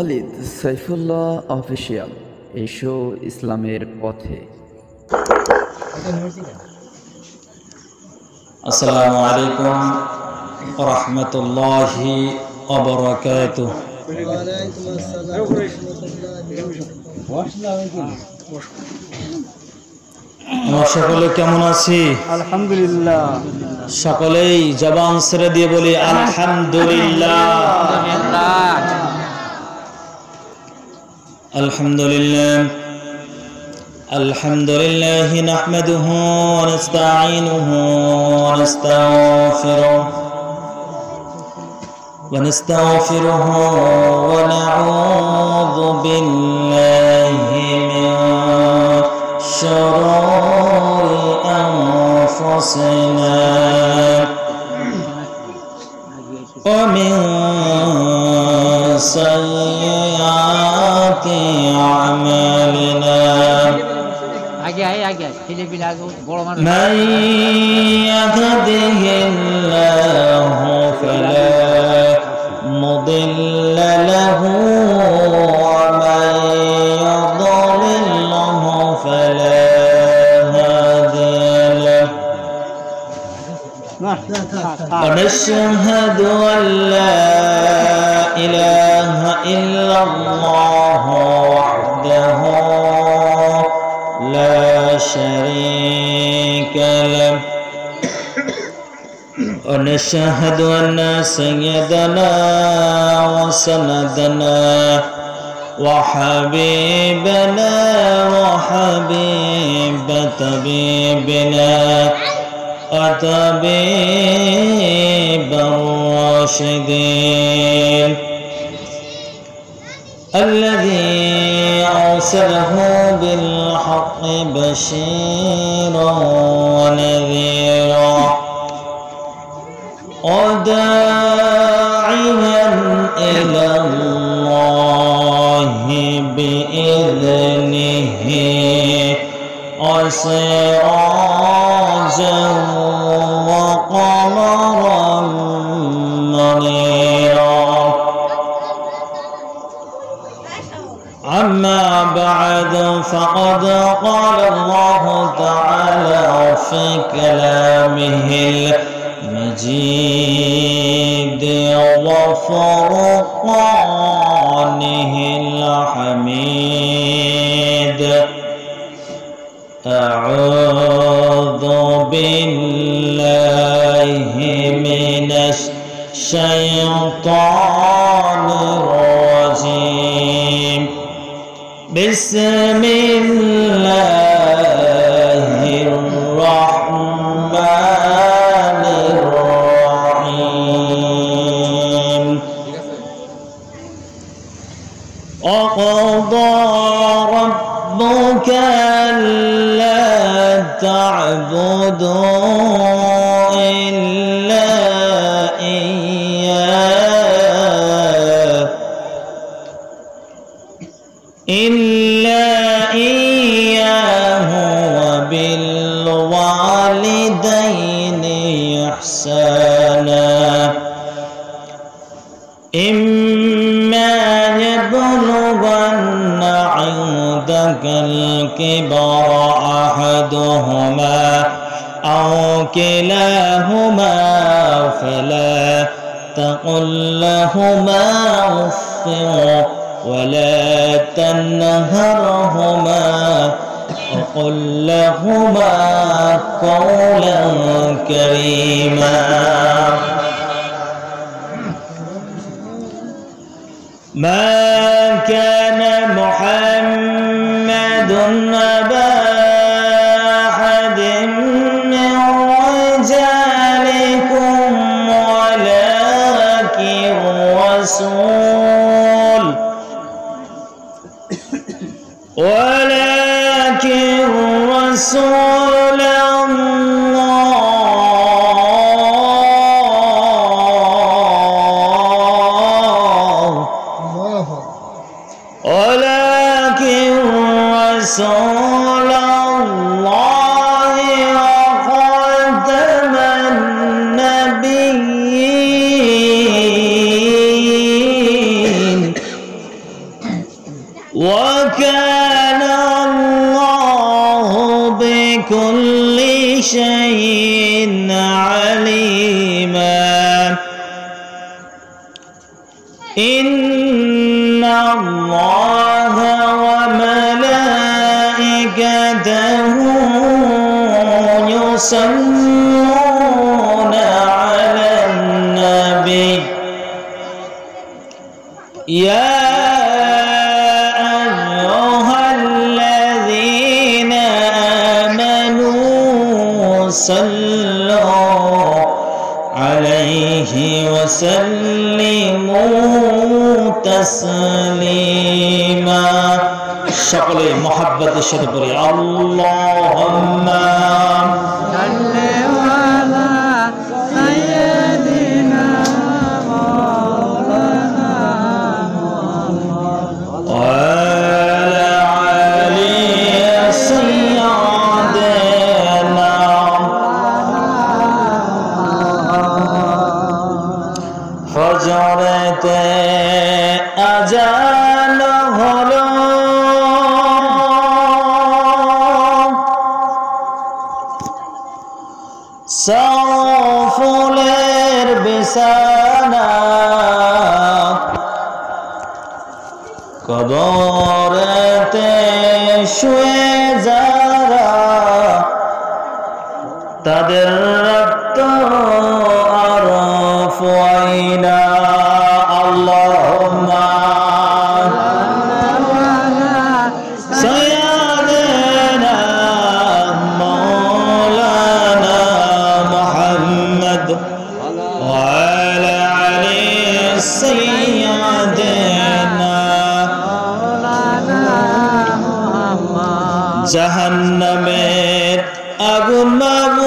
Walid Saifullah official, এসো ইসলামের পথে। আসসালামু আলাইকুম ওয়া রাহমাতুল্লাহি ওয়া বারাকাতুহু। আমরা সকলে কেমন আছি? আলহামদুলিল্লাহ। সকলেই জবান ছেড়ে দিয়ে বলি আলহামদুলিল্লাহ। আলহামদুলিল্লাহ আলহামদুলিল্লাহ নাহমাদুহু ওয়া নাস্তাঈনুহু ওয়া নাস্তাগফিরুহু ওয়া না'উযু বিল্লাহি মিন শুরুরি আনফুসিনা ওয়া মিন সাইয়্যাতি আ'মালিনা। من يهده الله فلا مضل له ومن يضلله فلا هادي له ونشهد أن لا إله إلا الله وحده لا شريك له ونشهد أن سيدنا وسندنا وحبيبنا وحبيب طبيبنا وطبيب الراشدين الذي أرسله بالحق بشيرا ونذيرا وداعيا إلى الله بإذنه وسراجا وقمرا منيرا. أما بعد فقد قال الله تعالى في كلامه المجيد وفرقانه الحميد: أعوذ بالله من الشيطان الرجيم. بسم الله الرحمن الرحيم. وقضى ربك ألا تعبدوا إلا إياه وبالوالدين إحسانا. إما يبلغن عندك الكبر أحدهما أو كلاهما فلا تقل لهما أف ولا تنهرهما وقل لهما قولا كريما. ما كان محمد أبا أحد من رجالكم ولكن رسول الله ولكن رسول الله وخاتم النبيين بكل شيء عليما إن الله وملائكته يصلون على النبي يا أيها الذين آمنوا صلوا عليه وسلموا تسليما সকলে মহব্বতের সাথে পড়ি আল্লাহুম্মা সাল্লি আলা সাইয়্যিদিনা মাওলানা মুহাম্মদ ওয়া আলা আলি সাইয়্যিদিনা ফজরেতে আযান হলো ফুলের বিছানা কবরেতে শুয়ে যারা তাদের রক্ত আর ফুয়াইনা আল্লাহুম্মা সাইয়্যিদিনা মাওলানা মুহাম্মদ ওয়া আলা আলি সাইয়্যিদিনা মাওলানা মুহাম্মদ জাহান্নামের আগুন মাবুদ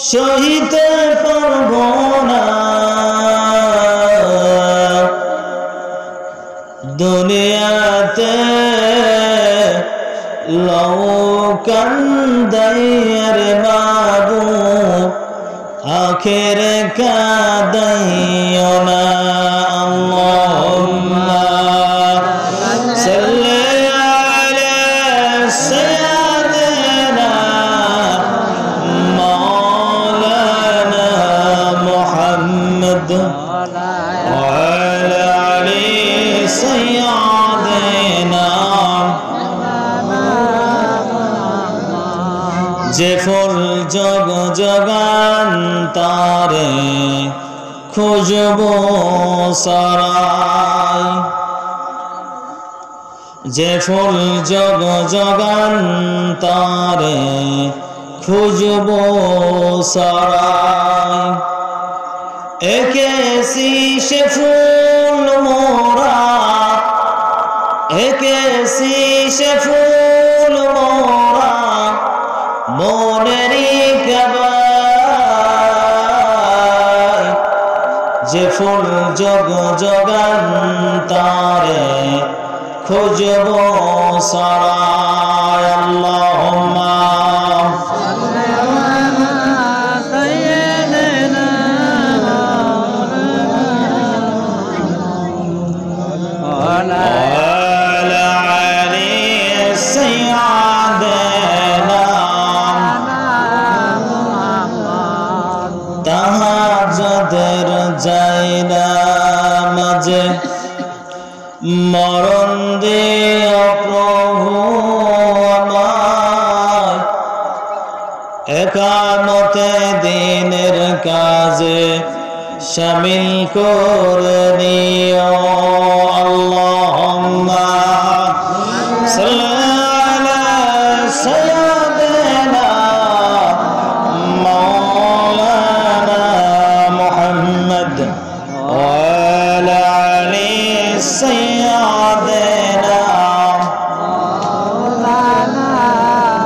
সহিতে পারব না দুনিয়াতে লৌকান্দাইয়ের মাবুদ আখেরে কাদাইও না আল্লাহুম্মা সাল্লি আলা সাইয়্যিদিনা মাওলানা মুহাম্মদ ওয়া আলা আলি সাইয়্যিদিনা যে ফুল জগ জগান্তারে খুঁজব সরাই যে ফুল জগ জগান্তারে খুঁজব সরাই একেছি সে ফুল মোরা একেছি সে ফুল মোরা মনেরই কাবায় যে ফুল জগ জগান্তারে খুঁজব সরাই আল্লাহুম্মা সাল্লি আলা সাইয়্যিদিনা মাওলানা ওয়া আলা আলি সাইয়্যিদিনা তাহাজ্জুদের যাইনা মাঝে মরণ দিও প্রভু আমায় একামতে দিনের কাজে শামিল করে নিও আল্লাহুম্মা সাল্লি আলা সাইয়্যিদিনা মাওলানা মুহাম্মদ ওয়া আলা আলি সাইয়্যিদিনা মাওলানা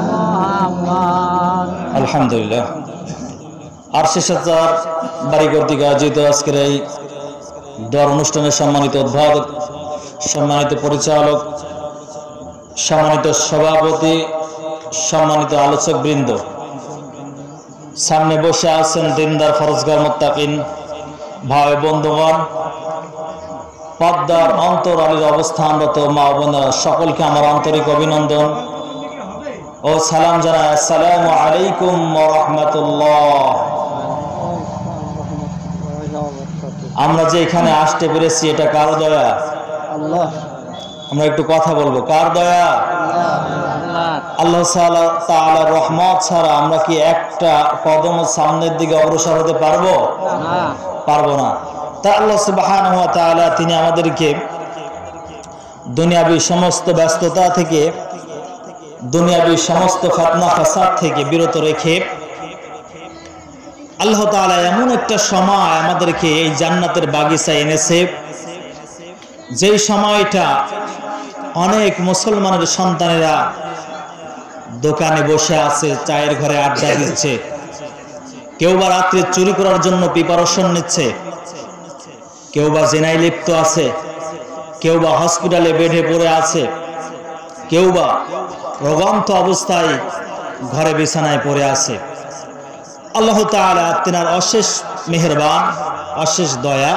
মুহাম্মদ আলহামদুলিল্লাহ আরশে সাজার বাড়িঘর থেকে আয়োজিত আজকের এই দোয়ার অনুষ্ঠানের সম্মানিত উদ্বোধক, সম্মানিত পরিচালক, সম্মানিত সভাপতি, সম্মানিত আলোচক বৃন্দ, সামনে বসে আছেন দিনদার ফরজগার মুত্তাকিন ভাই বন্ধুগণ, পদ্মার অন্তরালের অবস্থানরত মা বোনেরা সকলকে আমার আন্তরিক অভিনন্দন ও সালাম জানাই। আসসালামু আলাইকুম ওয়া রাহমাতুল্লাহ। আমরা যে এখানে আসতে পেরেছি এটা কার দয়া? আল্লাহ। আমরা একটু কথা বলবো, কার দয়া? আল্লাহ তাআলার রহমত ছাড়া আমরা কি একটা কদম সামনের দিকে অগ্রসর হতে পারবো? পারবো না। তা আল্লাহ সুবহানাহু ওয়া তাআলা তিনি আমাদেরকে দুনিয়াবী সমস্ত ব্যস্ততা থেকে, দুনিয়াবী সমস্ত ফিতনা ফাসাদ থেকে বিরত রেখে আল্লাহ তাআলা এমন একটা সময় আমাদেরকে এই জান্নাতের বাগিচায় এনেছে, যেই সময়টা অনেক মুসলমানের সন্তানেরা দোকানে বসে আছে, চায়ের ঘরে আড্ডা দিচ্ছে, কেউ বা রাত্রে চুরি করার জন্য প্রিপারেশন নিচ্ছে, কেউ বা জিনায় লিপ্ত আছে, কেউ বা হসপিটালে বেডে পড়ে আছে, কেউ বা রোগান্ত অবস্থায় ঘরে বিছানায় পড়ে আছে। আল্লাহ তাআলা তিনার অশেষ মেহেরবান, অশেষ দয়া,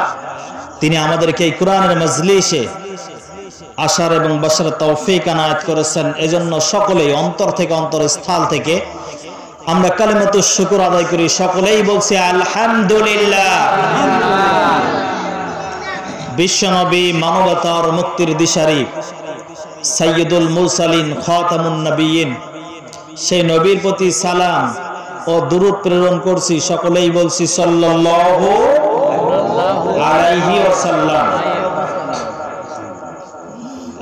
তিনি আমাদেরকে এই কোরআনের মজলিসে আসার এবং বসার তৌফিক আনায়াত করেছেন। এজন্য সকলেই অন্তর থেকে, অন্তরস্থল থেকে আমরা কালিমাতুশ শুকর আদায় করি, সকলেই বলছি আলহামদুলিল্লাহ। বিশ্বনবী, মানবতার মুক্তির দিশারি, সাইয়্যিদুল মুরসালিন, খাতামুন নবিয়্যিন, সেই নবীর প্রতি সালাম ও দুরূদ প্রেরণ করছি, সকলেই বলছি সাল্লাল্লাহু আলাইহি ওয়াসাল্লাম।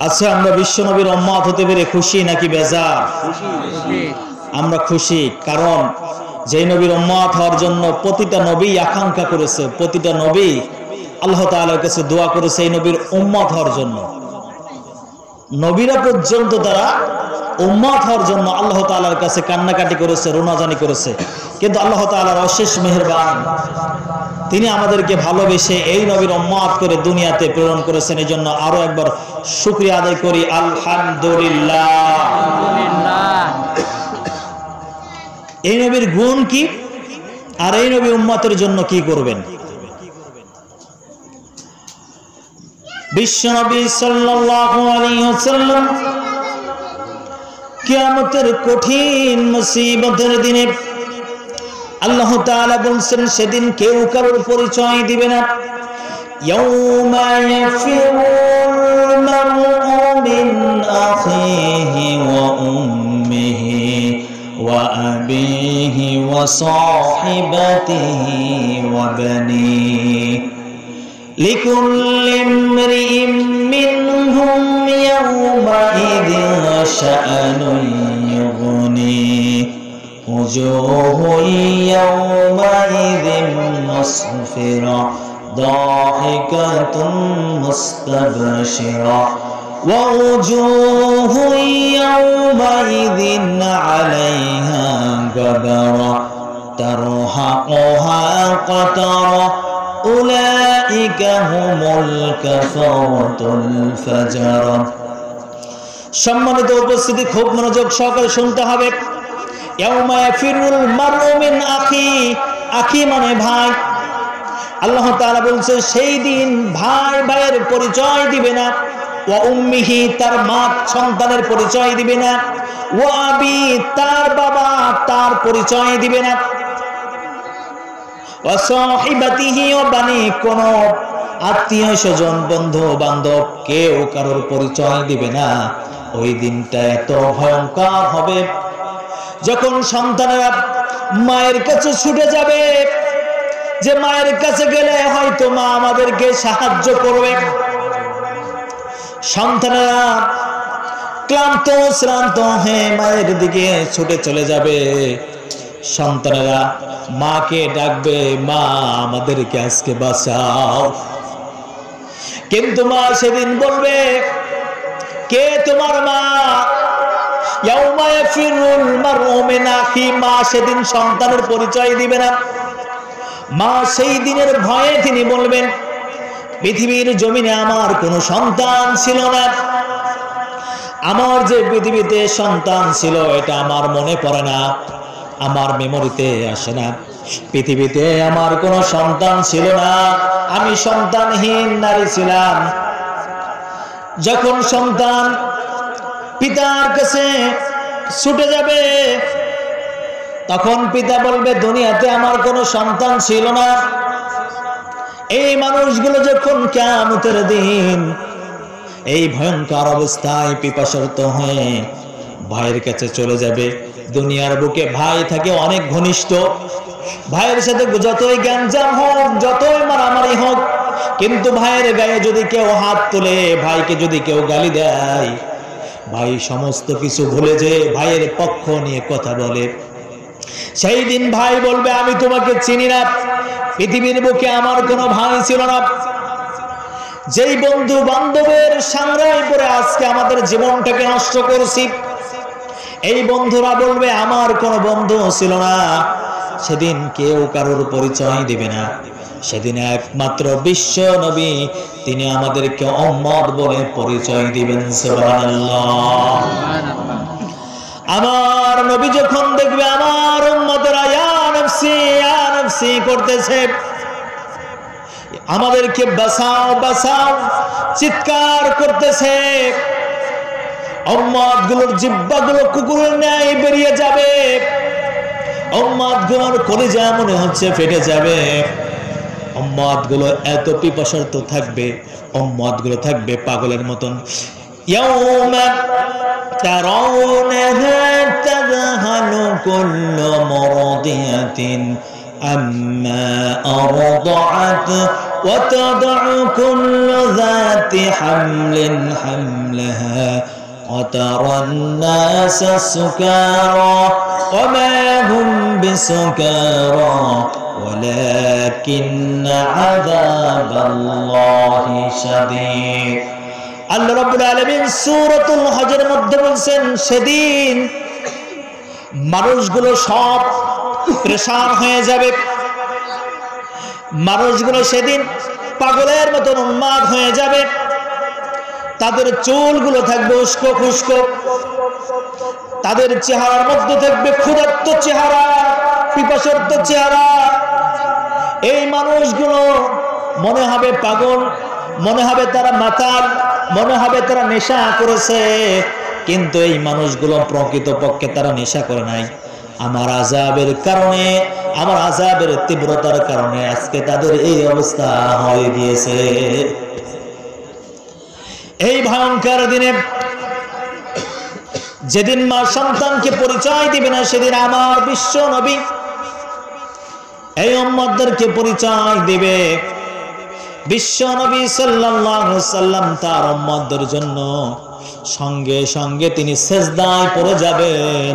আচ্ছা, আমরা বিশ্বনবীর উম্মত হতে পেরে খুশি নাকি বেজার? আমরা খুশি, কারণ যেই নবীর উম্মত হওয়ার জন্য প্রতিটা নবী আকাঙ্ক্ষা করেছে, প্রতিটা নবী আল্লাহ তাআলার কাছে দোয়া করেছে এই নবীর উম্মত হওয়ার জন্য। নবীরা পর্যন্ত তারা উম্মত হওয়ার জন্য আল্লাহ তাআলার কাছে কান্নাকাটি করেছে, রোনাজানি করেছে। কিন্তু আল্লাহ তাআলার অশেষ মেহেরবান, তিনি আমাদেরকে ভালোবেসে এই নবীর উম্মত করে দুনিয়াতে প্রেরণ করেছেন। এই জন্য আরো একবার শুকরিয়া আদায় করি, আলহামদুলিল্লাহ। এই নবীর গুণ কি, আর এই নবী উম্মতের জন্য কি করবেন? বিশ্বনবী সাল্লাল্লাহু আলাইহি ওয়াসাল্লাম কিয়ামতের কঠিন মুসিবতের দিনে আল্লাহ তাআলা বলছেন, সেদিন কেউ কারোর পরিচয় দিবে না। ইয়াউমা ইয়াফিরুল মার'উ মিন আখিহি ওয়া উম্মিহি ওয়া আবিহি ওয়া সাহিবাতিহি ওয়া বানিহি লিকুল্লি ইমরিইম মিনহুম ইয়াউমাইযিন শা'নুন ইউগনি وجوه يومئذ مسفرة ضاحكة مستبشرة ووجوه يومئذ عليها غبرة ترهقها قترة أولئك هم الكفرة الفجرة। সম্মানিত উপস্থিতি, খুব মনোযোগ সহকারে শুনতে হবে। ইয়াউমা ইয়াফিরুল মার'উ মিন আখি, আখি মানে ভাই। আল্লাহ তাআলা বলছে সেই দিন ভাই ভাইয়ের পরিচয় দিবে না, ওয়া উম্মিহি তার মা সন্তানের পরিচয় দিবে না, ওয়া আবি তার বাবা তার পরিচয় দিবে না, ওয়া সাহিবাতিহি ওয়া বানি কোন আত্মীয় স্বজন বন্ধু বান্ধব কেউ কারোর পরিচয় দিবে না। ওই দিনটা এত ভয়ঙ্কর হবে যখন সন্তানেরা মায়ের কাছে ছুটে যাবে, যে মায়ের কাছে গেলে হয়তো মা আমাদেরকে সাহায্য করবে। সন্তানেরা ক্লান্ত শ্রান্ত হয়ে মায়ের দিকে ছুটে চলে যাবে। সন্তানেরা মাকে ডাকবে, মা আমাদেরকে আজকে বাঁচাও। কিন্তু মা সেদিন বলবে, কে তোমার মা? ইয়াউমা ইয়াফিরুল মার'উ মিন আখি, মা সেদিন সন্তানের পরিচয় দিবে না। মা সেই দিনের ভয়ে তিনি বলবেন, পৃথিবীর জমিনে আমার কোনো সন্তান ছিল না, আমার যে পৃথিবীতে সন্তান ছিল এটা আমার মনে পড়ে না, আমার মেমোরিতে আসে না। পৃথিবীতে আমার কোনো সন্তান ছিল না, আমি সন্তানহীন নারী ছিলাম। যখন সন্তান পিতার কাছে ছুটে যাবে, তখন পিতা বলবে দুনিয়াতে আমার কোনো সন্তান ছিল না। এই মানুষগুলো যখন কিয়ামতের দিন এই ভয়ঙ্কর অবস্থায় পিপাসার্ত হয়ে ভাইয়ের কাছে চলে যাবে। দুনিয়ার বুকে ভাই থাকে অনেক ঘনিষ্ঠ, ভাইয়ের সাথে যতই গ্যাঞ্জাম হোক, যতই মারামারি হোক, কিন্তু ভাইয়ের গায়ে যদি কেউ হাত তোলে, ভাইকে যদি কেউ গালি দেয়, ভাই সমস্ত কিছু ভুলে যে ভাইয়ের পক্ষ নিয়ে কথা বলে। সেই দিন ভাই বলবে আমি তোমাকে চিনি না, পৃথিবীর বুকে আমার কোনো ভাই ছিল না। যেই বন্ধু বান্ধবের সাংরায় পরে আজকে আমাদের জীবনটাকে নষ্ট করছি, এই বন্ধুরা বলবে আমার কোনো বন্ধু ছিল না। সেদিন কেউ কারোর পরিচয় দিবে না। সেদিন একমাত্র বিশ্ব নবী তিনি আমাদেরকে উম্মত বলে পরিচয় দিবেন। সুবহানাল্লাহ। আমার নবী যখন দেখবে আমার উম্মতরা ইয়া নাফসি করতেছে, আমাদেরকে বাঁচাও বাঁচাও চিৎকার করতেছে, উম্মতগুলোর জিহ্বাগুলো কুকুরের ন্যায় বেরিয়ে যাবে, উম্মতগুলোর কলিজা মনে হচ্ছে ফেটে যাবে। উম্মতগুলো এত পিপাসার্ত থাকবে, উম্মতগুলো থাকবে পাগলের মতন। ইয়াউমা তারাউনাহা তাযহালু কুল্লু মুরদিয়াতিন আম্মা আরদাআত ওয়া তাদউ কুল্লু যাতি হামলিন হামলাহা ওয়া তারান নাসা সুকারা ওয়া মা হুম বিসুকারা ولكن عذاب الله شديد। আল্লাহ রাব্বুল আলামিন সূরাতুল হজের মধ্যে বলেন সেদিন মানুষগুলো সব পেরেশান হয়ে যাবে, মানুষগুলো সেদিন পাগলের মতো উন্মাদ হয়ে যাবে। তাদের চুলগুলো থাকবে উস্কো খুস্কো, তাদের চেহারার মধ্যে থাকবে ক্ষুধার্ত চেহারা, পিপাসার্ত চেহারা। এই মানুষগুলো মনে হবে পাগল, মনে হবে তারা মাতাল, মনে হবে তারা নেশা করেছে, কিন্তু এই মানুষগুলো প্রকৃতপক্ষে তারা নেশা করে নাই। আমার আযাবের কারণে, আমার আযাবের তীব্রতার কারণে আজকে তাদের এই অবস্থা হয়ে গিয়েছে। এই ভয়ঙ্কর দিনে যেদিন মা সন্তানকে পরিচয় দিবে না, সেদিন আমার বিশ্ব নবী এই উম্মতদেরকে পরিচয় দিবে। বিশ্ব নবী সাল্লাল্লাহু আলাইহি সাল্লাম তার উম্মতদের জন্য সঙ্গে সঙ্গে তিনি সিজদায় পড়ে যাবেন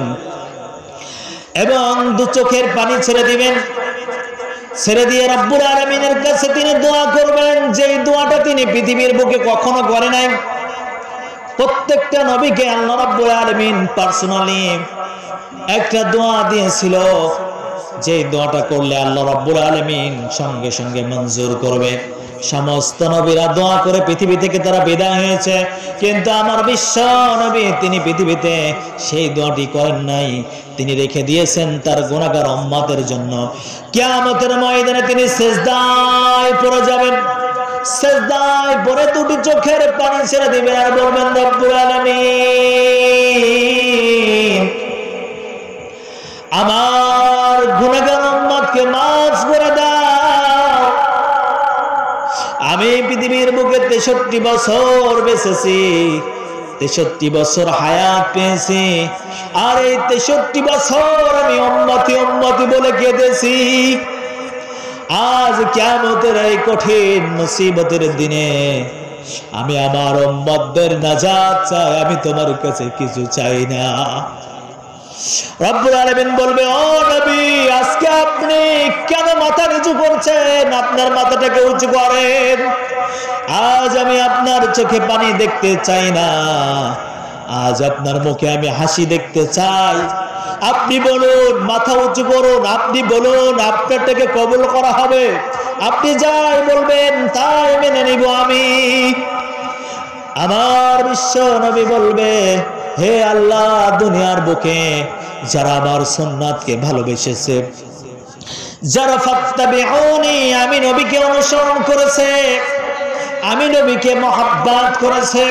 এবং দু চোখের পানি ছেড়ে দিবেন। ছেড়ে দিয়ে রব্বুল আলামিনের কাছে তিনি দোয়া করবেন, যেই দোয়াটা তিনি পৃথিবীর বুকে কখনো করে নাই। প্রত্যেকটা নবীকে আল্লাহ রাব্বুল আলামিন পার্সোনালি একটা দোয়া দিয়েছিল, যে দোয়াটা করলে আল্লাহ রাব্বুল আলামিন সঙ্গে সঙ্গে মঞ্জুর করবে। সমস্ত নবীরা দোয়া করে পৃথিবী থেকে তারা বিদায় হয়েছে, কিন্তু আমার বিশ্ব নবী তিনি পৃথিবীতে সেই দোয়াটি করেন নাই। তিনি রেখে দিয়েছেন তার গুনাহগার উম্মতের জন্য। কিয়ামতের ময়দানে তিনি সিজদায় পড়ে যাবেন, সিজদায় পড়ে দুটি চোখের পানি ছেড়ে দিবেন আর বলবেন রব্বুল আলামিন আমার গুনাহগার উম্মতকে মাফ করে দাও। আমি পৃথিবীর বুকে 63 বছর বেঁচেছি, 63 বছর হায়াত পেয়েছি, আর এই 63 বছর আমি উম্মতি উম্মতি বলে কেঁদেছি। আজ কিয়ামতের এই কঠিন মুসিবতের দিনে আমি আমার উম্মতদের নাজাত চাই, আমি তোমার কাছে কিছু চাই না। রব্বুল আলামিন বলবে ও নবী, আজকে আপনি কেন মাথা নিচু করছেন? আপনার মাথাটাকে উঁচু করেন। আজ আমি আপনার চোখে পানি দেখতে চাই না, আজ আপনার মুখে আমি হাসি দেখতে চাই। আপনি বলুন, মাথা উঁচু করুন, আপনি বলুন, আপনারটাকে কবুল করা হবে। আপনি যাই বলবেন তাই মেনে নিব আমি। আমার বিশ্ব নবী বলবে হে আল্লাহ, দুনিয়ার বুকে যারা আমার সুন্নাতকে ভালোবেসেছে, যারা ফাত্তাবিউনি আমি নবীকে অনুসরণ করেছে, আমি নবীকে মহব্বত করেছে,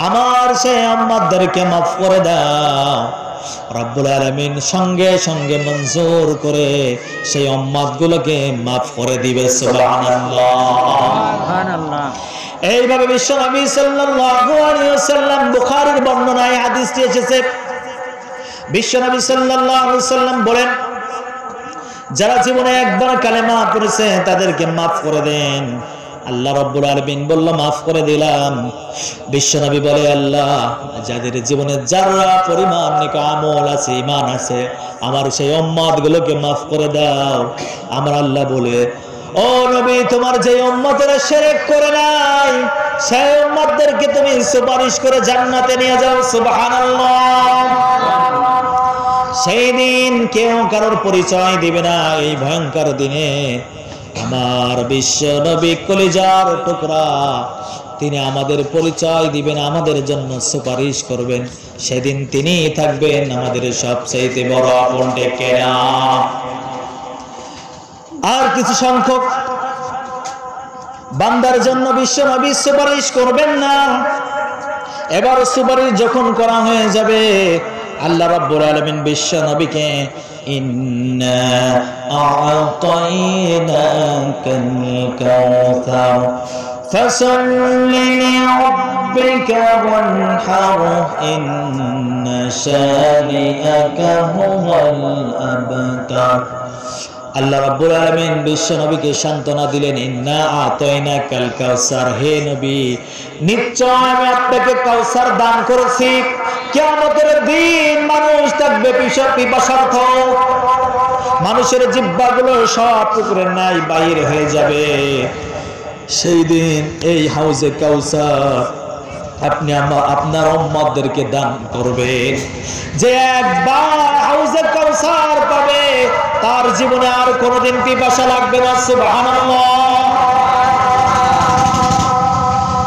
আমার সেই উম্মতদেরকে মাফ করে দাও। রব্বুল আলামিন সঙ্গে সঙ্গে মঞ্জুর করে সেই উম্মতগুলোকে মাফ করে দিবে। সুবহানাল্লাহ, সুবহানাল্লাহ। এইভাবে বিশ্বনবী সাল্লাল্লাহু আলাইহি ওয়াসাল্লাম, বুখারীর বর্ণনায় হাদিসটি এসেছে, বিশ্বনবী সাল্লাল্লাহু আলাইহি ওয়াসাল্লাম বলেন, যারা জীবনে একবার কালেমা পড়েছে তাদেরকে মাফ করে দেন। আল্লাহ রাব্বুল আলামিন বলল, মাফ করে দিলাম। বিশ্বনবী বলে, আল্লাহ, যাদের জীবনে যারা পরিমাণ নেক আমল আছে, ঈমান আছে, আমার সেই উম্মতগুলোকে মাফ করে দাও। আমার আল্লাহ বলে, ও নবী, তোমার যে উম্মতেরা শিরক করে নাই সেই উম্মতদেরকে তুমি সুপারিশ করে জান্নাতে নিয়ে যাও। সুবহানাল্লাহ। সেই দিন কেউ কারোর পরিচয় দিবে না। এই ভয়ঙ্কর দিনে আমার বিশ্ব নবী কলিজার টুকরা, তিনি আমাদের পরিচয় দিবেন, আমাদের জন্য সুপারিশ করবেন। সেদিন তিনি থাকবেন আমাদের সবচেয়ে বড় আপন। ডেকে না। আর কিছু সংখ্যক বান্দার জন্য বিশ্ব নবী সুপারিশ করবেন না। এবার সুপারিশ যখন করা হয়ে যাবে, আল্লাহ রাব্বুল আলামিন বিশ্ব নবীকে ইন্না আ'তাইনাকাল কাউসার ফাসাল্লি লিরাব্বিকা ওয়ানহার ইন্না শানিআকা হুয়াল আবতার। আল্লাহ রাব্বুল আলামিন বিশ্ব নবীকে সান্ত্বনা দিলেন, ইন্না আ'তাইনাকাল কাউসার, হে নবী, নিশ্চয় আমি আপনাকে কাউসার দান করেছি। কিয়ামতের দিন মানুষ থাকবে পিপাসার্থ, মানুষের জিহ্বাগুলো সব পুকুরের ন্যায় বাইর হয়ে যাবে। সেই দিন এই হাউজে কাউসার আপনি আপনার উম্মতদেরকে দান করবেন। যে একবার হাউজে কাউসার পাবে তার জীবনে আর কোনোদিন পিপাসা লাগবে না। সুবহানাল্লাহ।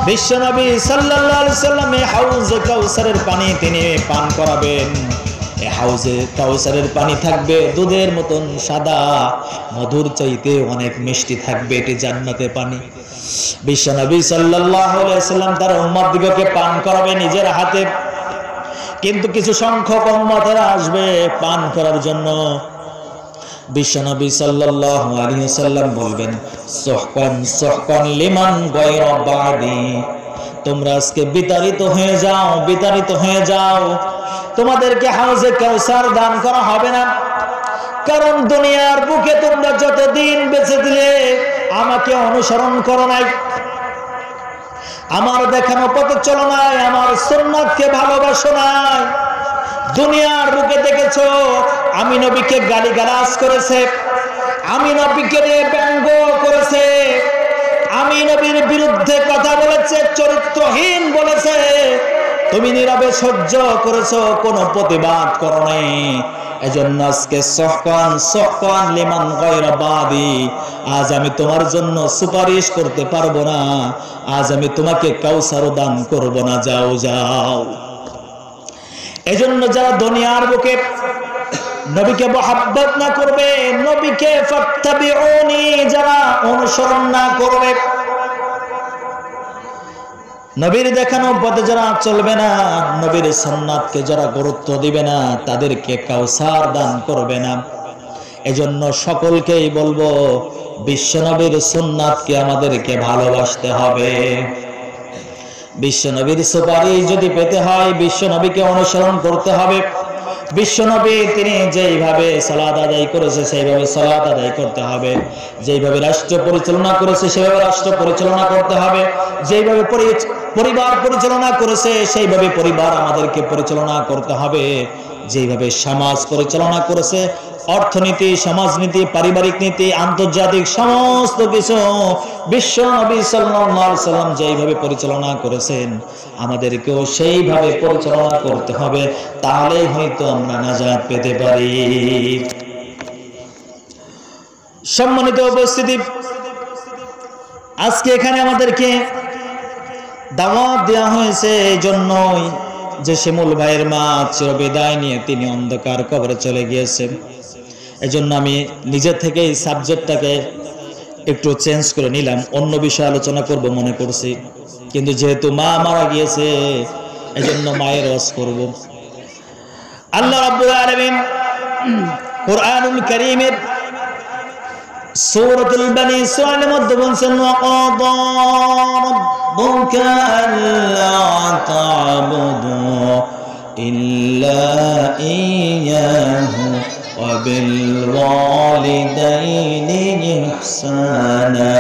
বিশ্বনবী সাল্লাল্লাহু আলাইহি সাল্লাম এই হাউজে কাউসারের পানি তিনি পান করাবেন। এই হাউজে কাউসারের পানি থাকবে দুধের মতন সাদা, মধুর চাইতে অনেক মিষ্টি থাকবে। এটি জান্নাতের পানি। বিশ্বনবী সাল্লাল্লাহু আলাইহি সাল্লাম তার উম্মতদিগকে পান করাবে নিজের হাতে। কিন্তু কিছু সংখ্যক উম্মতেরা আসবে পান করার জন্য। বিশ্বনবী সাল্লাল্লাহু আলাইহি ওয়াসাল্লাম বলবেন, সুহকান সুহকান লিমান গায়রা বাদি, তোমরা আজকে বিতাড়িত হয়ে যাও, বিতাড়িত হয়ে যাও। তোমাদেরকে হাউজে কাউসার দান করা হবে না। কারণ দুনিয়ার বুকে তোমরা যতদিন বেঁচে দিলে আমাকে অনুসরণ করো নাই, আমার দেখানো পথে চলো নাই, আমার সুন্নাতকে ভালোবাসো নাই। দুনিয়ার বুকে দেখেছো আমি নবীকে গালিগালাজ করেছে, আমি নবীকে নিয়ে ব্যঙ্গ করেছে, আমি নবীর বিরুদ্ধে কথা বলেছে, চরিত্রহীন বলেছে। তুমি নীরবে সহ্য করেছো, কোনো প্রতিবাদ করো নাই। এজন্য আজকে সুহকান সুহকান লিমান গায়রা বাদি, আজ আমি তোমার জন্য সুপারিশ করতে পারবো না, আজ আমি তোমাকে কাউসার দান করব না। যাও যাও। এজন্য যারা দুনিয়ার বুকে নবীকে মহব্বত না করবে, নবীকে ফাত্তাবিউনি যারা অনুসরণ না করবে, নবীর দেখানো পথে যারা চলবে না, নবীর সুন্নাতকে যারা গুরুত্ব দিবে না, তাদেরকে কাউসার দান করবে না। এজন্য সকলকেই বলবো, বিশ্বনবীর সুন্নাতকে আমাদেরকে ভালোবাসতে হবে। বিশ্বনবীর সুপারিশ যদি পেতে হয়, বিশ্বনবীকে অনুসরণ করতে হবে। বিশ্বনবী তিনি যেইভাবে সালাত আদায় করেছে সেইভাবে সালাত আদায় করতে হবে, যেইভাবে রাষ্ট্র পরিচালনা করেছে সেভাবে রাষ্ট্র পরিচালনা করতে হবে, যেইভাবে পরিবার পরিচালনা করেছে সেইভাবে পরিবার আমাদেরকে পরিচালনা করতে হবে, যেইভাবে সমাজ পরিচালনা করেছে, অর্থনীতি, সমাজনীতি, পারিবারিক নীতি, আন্তর্জাতিক সমস্ত কিছু বিশ্ব নবী সাল্লাল্লাহু আলাইহি সাল্লাম যেইভাবে পরিচালনা করেছেন আমাদেরকেও সেইভাবে পরিচালনা করতে হবে। তাহলেই হয়তো আমরা নাজাত পেতে পারি। সম্মানিত উপস্থিতি, আজকে এখানে আমাদেরকে দাওয়াত দেওয়া হয়েছে এই জন্যই যে শিমুল ভাইয়ের মা চিরবিদায় নিয়ে তিনি অন্ধকার কবরে চলে গিয়েছেন। এজন্য আমি নিজে থেকে এই সাবজেক্টটাকে একটু চেঞ্জ করে নিলাম, অন্য বিষয়ে আলোচনা করব মনে করছি, কিন্তু যেহেতু মা মারা গিয়েছে এজন্য মায়ের ওয়াজ করব। আল্লাহ রাব্বুল আলামিন কুরআনুল কারীমের সূরাতুল বানি ইসরাঈলের মধ্যে বলেছেন, ওয়াকাদা রাব্বুকা আল্লা তা'বুদু ইল্লা ইয়্যাহু ওয়া বিল ওয়ালিদাইনি ইহসানা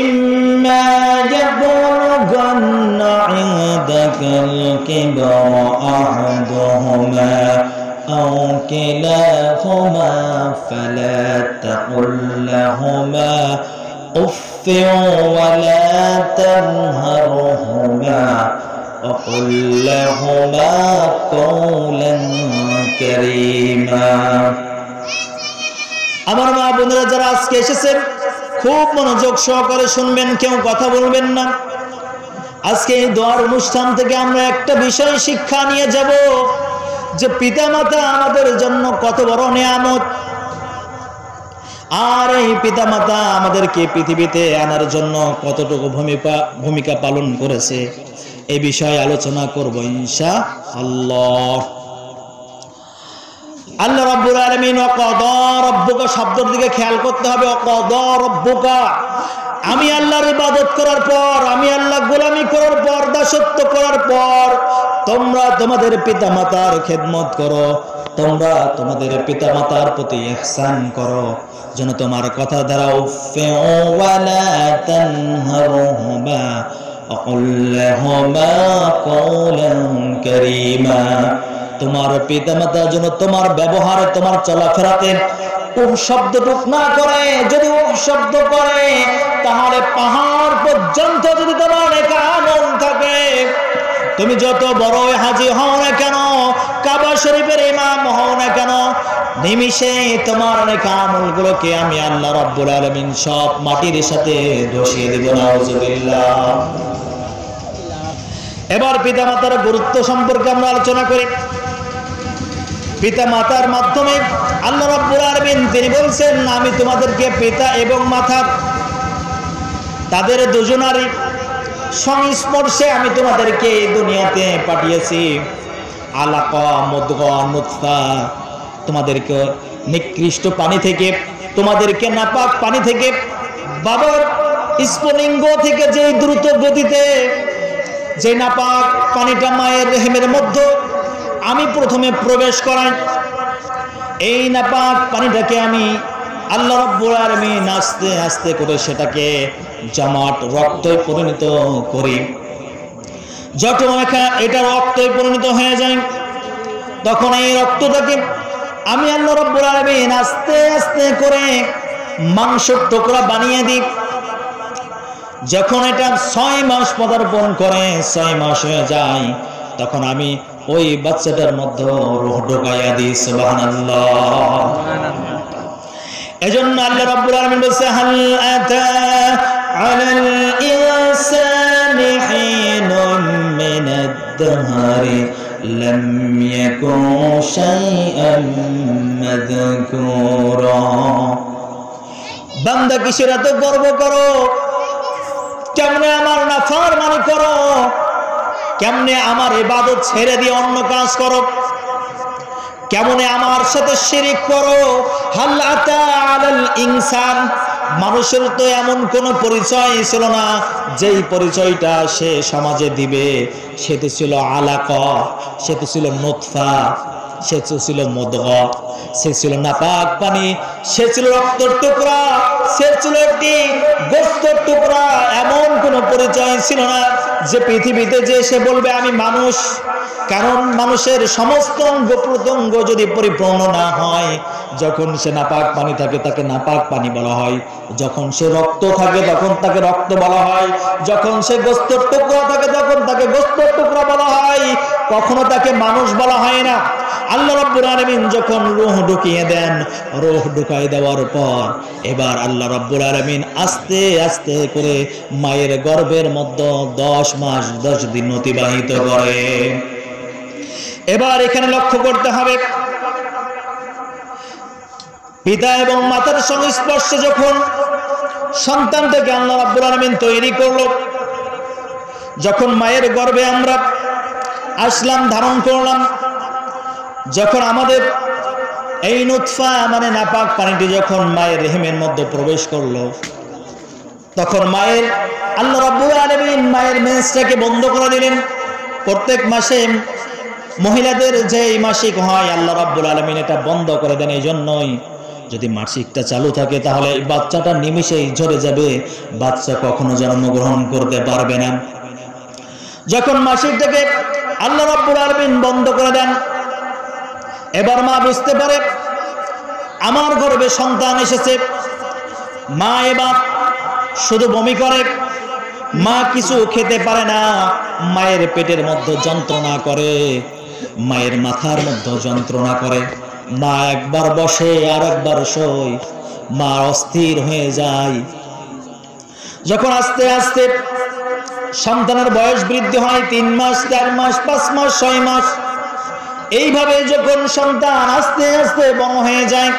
ইম্মা ইয়াবলুগান্না ইনদাকাল কিবরা আহাদুহুমা أو كلاهما فلا تقل لهما أف ولا تنهرهما وقل لهما قولا كريما আমার মা বোনেরা যারা আজকে এসেছেন খুব মনোযোগ সহকারে শুনবেন, কেউ কথা বলবেন না। আজকে এই দোয়ার অনুষ্ঠান থেকে আমরা একটা বিষয় শিক্ষা নিয়ে যাব যে পিতামাতা আমাদের জন্য কত বড় নিয়ামত, আর এই পিতামাতা আমাদেরকে পৃথিবীতে আনার জন্য কতটুকু ভূমিকা পালন করেছে, এই বিষয়ে আলোচনা করব ইনশাআল্লাহ। আল্লাহ রাব্বুল আলামিন ওয়াকাদা রাব্বুকা শব্দের দিকে খেয়াল করতে হবে। ওয়াকাদা রাব্বুকা, আমি আল্লাহর ইবাদত করার পর, আমি আল্লাহ গোলামি করার পর, দাসত্ব করার পর তোমরা তোমাদের পিতামাতার খেদমত করো, তোমরা তোমাদের পিতামাতার প্রতি ইহসান করো, যেন তোমার কথা দ্বারা উফে ওয়ালা তানহারহুমা ওয়াকুল লাহুমা কওলান কারীমা, তোমার পিতামাতার জন্য তোমার ব্যবহারে, তোমার চলাফেরাতে উফ শব্দটুক না করে, যদি উফ শব্দ করে তাহলে পাহাড় পর্যন্ত যদি তোমার নেক আমল থাকে, তুমি যত বড় হাজী হও না কেন, কাবা শরীফের ইমাম হও না কেন, নিমিষে তোমার নেক আমলগুলোকে আমি আল্লাহ রাব্বুল আলামিন সব মাটির সাথে ধসিয়ে দেব। নাউজুবিল্লাহ। এবার পিতামাতার গুরুত্ব সম্পর্কে আমরা আলোচনা করি। পিতামাতার মাধ্যমে আল্লাহ রাব্বুল আলামিন তিনি বলছেন, আমি তোমাদেরকে পিতা এবং মাতা তাদের দুজনারই সংস্পর্শে আমি তোমাদেরকে এই দুনিয়াতে পাঠিয়েছি। আলাকা মুদগা নুতফা, তোমাদেরকে নিকৃষ্ট পানি থেকে, তোমাদেরকে নাপাক পানি থেকে, বাবার স্ফুলিঙ্গ থেকে যে দ্রুত গতিতে যে নাপাক পানিটা মায়ের রেহেমের মধ্যে আমি প্রথমে প্রবেশ করাই, এই নাপাক পানিটাকে আমি আল্লাহ রাব্বুল আলামিন আস্তে আস্তে করে সেটাকে জমাট রক্তে পরিণত করি। যখন এটা রক্তে পরিণত হয়ে যায়, তখন এই রক্তটাকে আমি আল্লাহ রাব্বুল আলামিন আস্তে আস্তে করে মাংসের টুকরা বানিয়ে দিই। যখন এটা 6 মাস পদার্পণ করে, 6 মাস হয়ে যায়, তখন আমি ওই বাচ্চাটার মধ্যে রূহ ঢুকাইয়া দিই। সুবহানাল্লাহ। এজন্য আল্লাহ রাব্বুল আলামিন বলেছে, হাল আতা আলাল ইনসানি হিনুম মিনাদ দাহরি লাম ইয়াকুন শাইআন মাযকুরা। বান্দা কিসের এত গর্ব করো? কেমনে আমার নাফরমানি করো? কেমনে আমার ইবাদত ছেড়ে দিয়ে অন্য কাজ করো? কেমনে আমার সাথে শিরিক করো? হাল আতা আলাল ইনসান, মানুষের তো এমন কোন পরিচয় ছিল না যেই পরিচয়টা সে সমাজে দিবে। সে তো ছিল আলাকা, সে তো ছিল নুতফা, সে তো ছিল মুদগা, সে ছিল নাপাক পানি, সে ছিল রক্তের টুকরা, সে ছিল একটি গোশতের টুকরা। এমন কোন পরিচয় ছিল না যে পৃথিবীতে যে সে বলবে আমি মানুষ। কারণ মানুষের সমস্ত অঙ্গ প্রত্যঙ্গ যদি পরিপূর্ণ না হয়, যখন সে নাপাক পানি থাকে তাকে নাপাক পানি বলা হয়, যখন সে রক্ত থাকে তখন তাকে রক্ত বলা হয়, যখন সে গোশতের টুকরা থাকে তখন তাকে গোশতের টুকরা বলা হয়, কখনো তাকে মানুষ বলা হয় না। আল্লাহ রাব্বুল আলামিন যখন রূহ ঢুকিয়ে দেন, রূহ ঢুকাই দেওয়ার পর এবার আল্লাহ রাব্বুল আলামিন আস্তে আস্তে করে মায়ের গর্ভের মধ্যে 10 মাস 10 দিন অতিবাহিত করে। এবার এখানে লক্ষ্য করতে হবে, পিতা এবং মাতার সংস্পর্শে যখন সন্তানটাকে আল্লাহ রাব্বুল আলামিন তৈরি করলো, যখন মায়ের গর্ভে আমরা আসলাম, ধারণ করলাম, যখন আমাদের এই নুতফা মানে নাপাক পানিটি যখন মায়ের রেহেমের মধ্যে প্রবেশ করলো, তখন মায়ের আল্লাহ রাব্বুল আলামিন মায়ের মেন্সটাকে বন্ধ করে দিলেন। প্রত্যেক মাসে মহিলাদের যে মাসিক হয় আল্লাহ রাব্বুল আলামিন এটা বন্ধ করে দেন। এই জন্যই যদি মাসিকটা চালু থাকে তাহলে এই বাচ্চাটা নিমিষেই ঝরে যাবে, বাচ্চা কখনো জন্মগ্রহণ করতে পারবে না। যখন মাসিকটাকে আল্লাহ রাব্বুল আলামিন বন্ধ করে দেন, এবার মা বুঝতে পারে আমার গর্ভে সন্তান এসেছে। মা এবার শুধু বমি করে, মা কিছু খেতে পারে না, মায়ের পেটের মধ্যে যন্ত্রণা করে, মায়ের মাথার মধ্যে যন্ত্রণা করে। মা একবার বসে আর একবার শোয়, মা অস্থির হয়ে যায়। যখন আস্তে আস্তে সন্তানের বয়স বৃদ্ধি হয়, 3 মাস, 4 মাস, 5 মাস, 6 মাস, এইভাবে যখন সন্তান আস্তে আস্তে বড় হয়ে যায়,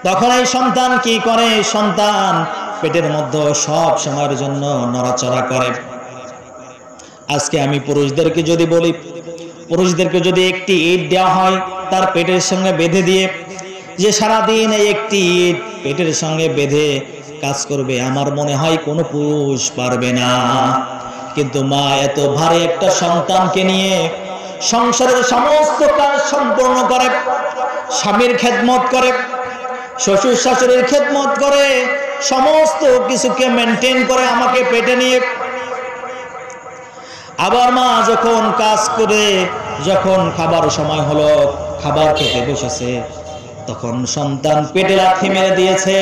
তখন এই সন্তান কি করে? সন্তান পেটের মধ্যে সব সময়ের জন্য নড়াচড়া করে। আজকে আমি পুরুষদেরকে যদি বলি, পুরুষদেরকে যদি একটি ইট দেওয়া হয় তার পেটের সঙ্গে বেঁধে দিয়ে, যে সারাদিন এই একটি ইট পেটের সঙ্গে বেঁধে কাজ করবে, আমার মনে হয় কোনো পুরুষ পারবে না। কিন্তু মা এত ভারী একটা সন্তানকে নিয়ে সংসারের সমস্ত কাজ সম্পূর্ণ করে, স্বামীর খেদমত করে, শ্বশুর শাশুড়ির খেদমত করে, সমস্ত কিছুকে মেনটেন করে আমাকে পেটে নিয়ে। আবার মা যখন কাজ করে, যখন খাবার সময় হলো, খাবার খেতে বসেছে, তখন সন্তান পেটে লাথি মেরে দিয়েছে,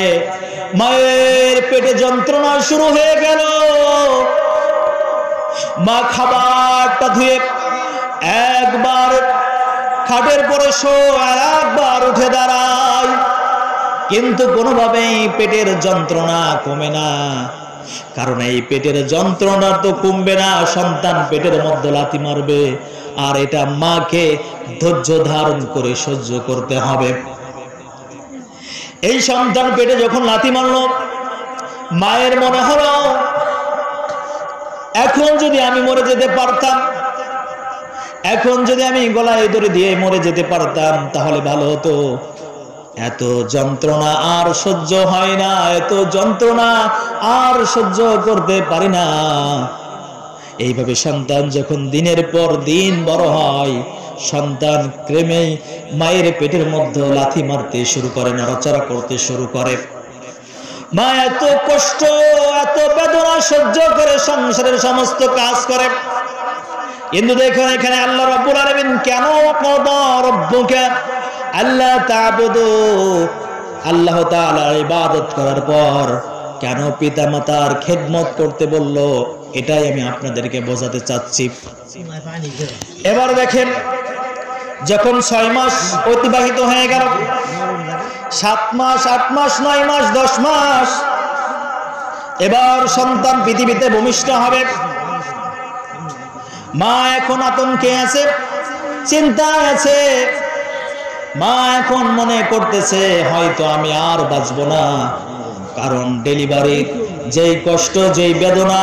মায়ের পেটে যন্ত্রণা শুরু হয়ে গেল। মা খাবারটা ধুয়ে একবার খাটের পরে আর একবার উঠে দাঁড়ায়, কিন্তু কোনোভাবেই পেটের যন্ত্রণা কমে না। কারণ এই পেটের যন্ত্রণা তো কমবে না, সন্তান পেটের মধ্যে লাথি মারবে, আর এটা মাকে ধৈর্য ধারণ করে সহ্য করতে হবে। এই সন্তান পেটে যখন লাথি মারল, মায়ের মনে হলো এখন যদি আমি মরে যেতে পারতাম, এখন যদি আমি গলায় দড়ি দিয়ে মরে যেতে পারতাম তাহলে ভালো হতো। এত যন্ত্রণা আর সহ্য হয় না, এত যন্ত্রণা আর সহ্য করতে পারি না। এইভাবে সন্তান যখন দিনের পর দিন বড় হয়, সন্তান ক্রমেই মায়ের পেটের মধ্যে লাথি মারতে শুরু করে, নড়াচড়া করতে শুরু করে। মা এত কষ্ট, এত বেদনা সহ্য করে সংসারের সমস্ত কাজ করে। কিন্তু দেখুন এখানে আল্লাহ রাব্বুল আলামিন কেন ক্বাদা রাব্বুকা আল্লা তা'বুদু, আল্লাহ তাআলার ইবাদত করার পর কেন পিতামাতার খেদমত করতে বলল, এটাই আমি আপনাদেরকে বোঝাতে চাচ্ছি। এবার দেখেন, যখন 6 মাস অতিবাহিত হয়ে গেল, 7 মাস, 8 মাস, 9 মাস, 10 মাস, এবার সন্তান পৃথিবীতে ভূমিষ্ঠ হবে। মা এখন আতঙ্কে আছে, চিন্তায় আছে। মা এখন মনে করতেছে হয়তো আমি আর বাঁচবো না, কারণ ডেলিভারির যেই কষ্ট, যেই বেদনা,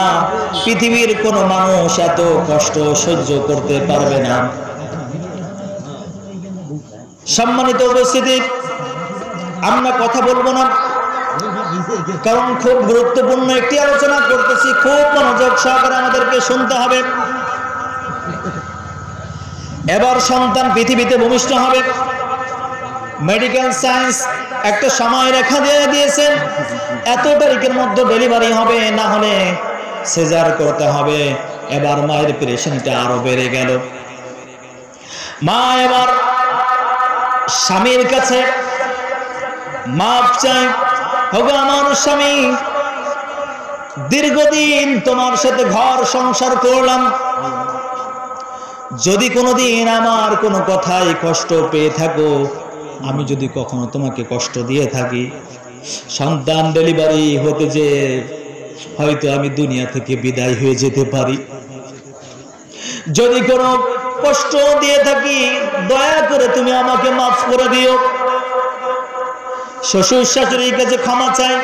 পৃথিবীর কোনো মানুষ এত কষ্ট সহ্য করতে পারবে না। সম্মানিত উপস্থিতি, আমরা কথা বলবো না, কারণ খুব গুরুত্বপূর্ণ একটি আলোচনা করতেছি, খুব মনোযোগ সহকারে আমাদেরকে শুনতে হবে। এবার সন্তান পৃথিবীতে ভূমিষ্ঠ হবে। মেডিকেল সায়েন্স একটা সময় রেখা দিয়ে দিয়েছেন, এত তারিখের মধ্যে ডেলিভারি হবে, না হলে সিজার করতে হবে। এবার মায়ের পেরেশানিটা আরো বেড়ে গেল। মা এবার স্বামীর কাছে মাপ চাই, হোগো আমার স্বামী, দীর্ঘদিন তোমার সাথে ঘর সংসার করলাম, যদি কোনোদিন আমার কোনো কথায় কষ্ট পেয়ে থাকো, আমি যদি কখনো তোমাকে কষ্ট দিয়ে থাকি, সন্তান ডেলিভারি হতে যে হয়তো আমি দুনিয়া থেকে বিদায় হয়ে যেতে পারি। যদি কোনো কষ্ট দিয়ে থাকি, দয়া করে তুমি আমাকে মাফ করে দিও। শ্বশুর শাশুড়ির কাছে ক্ষমা চায়,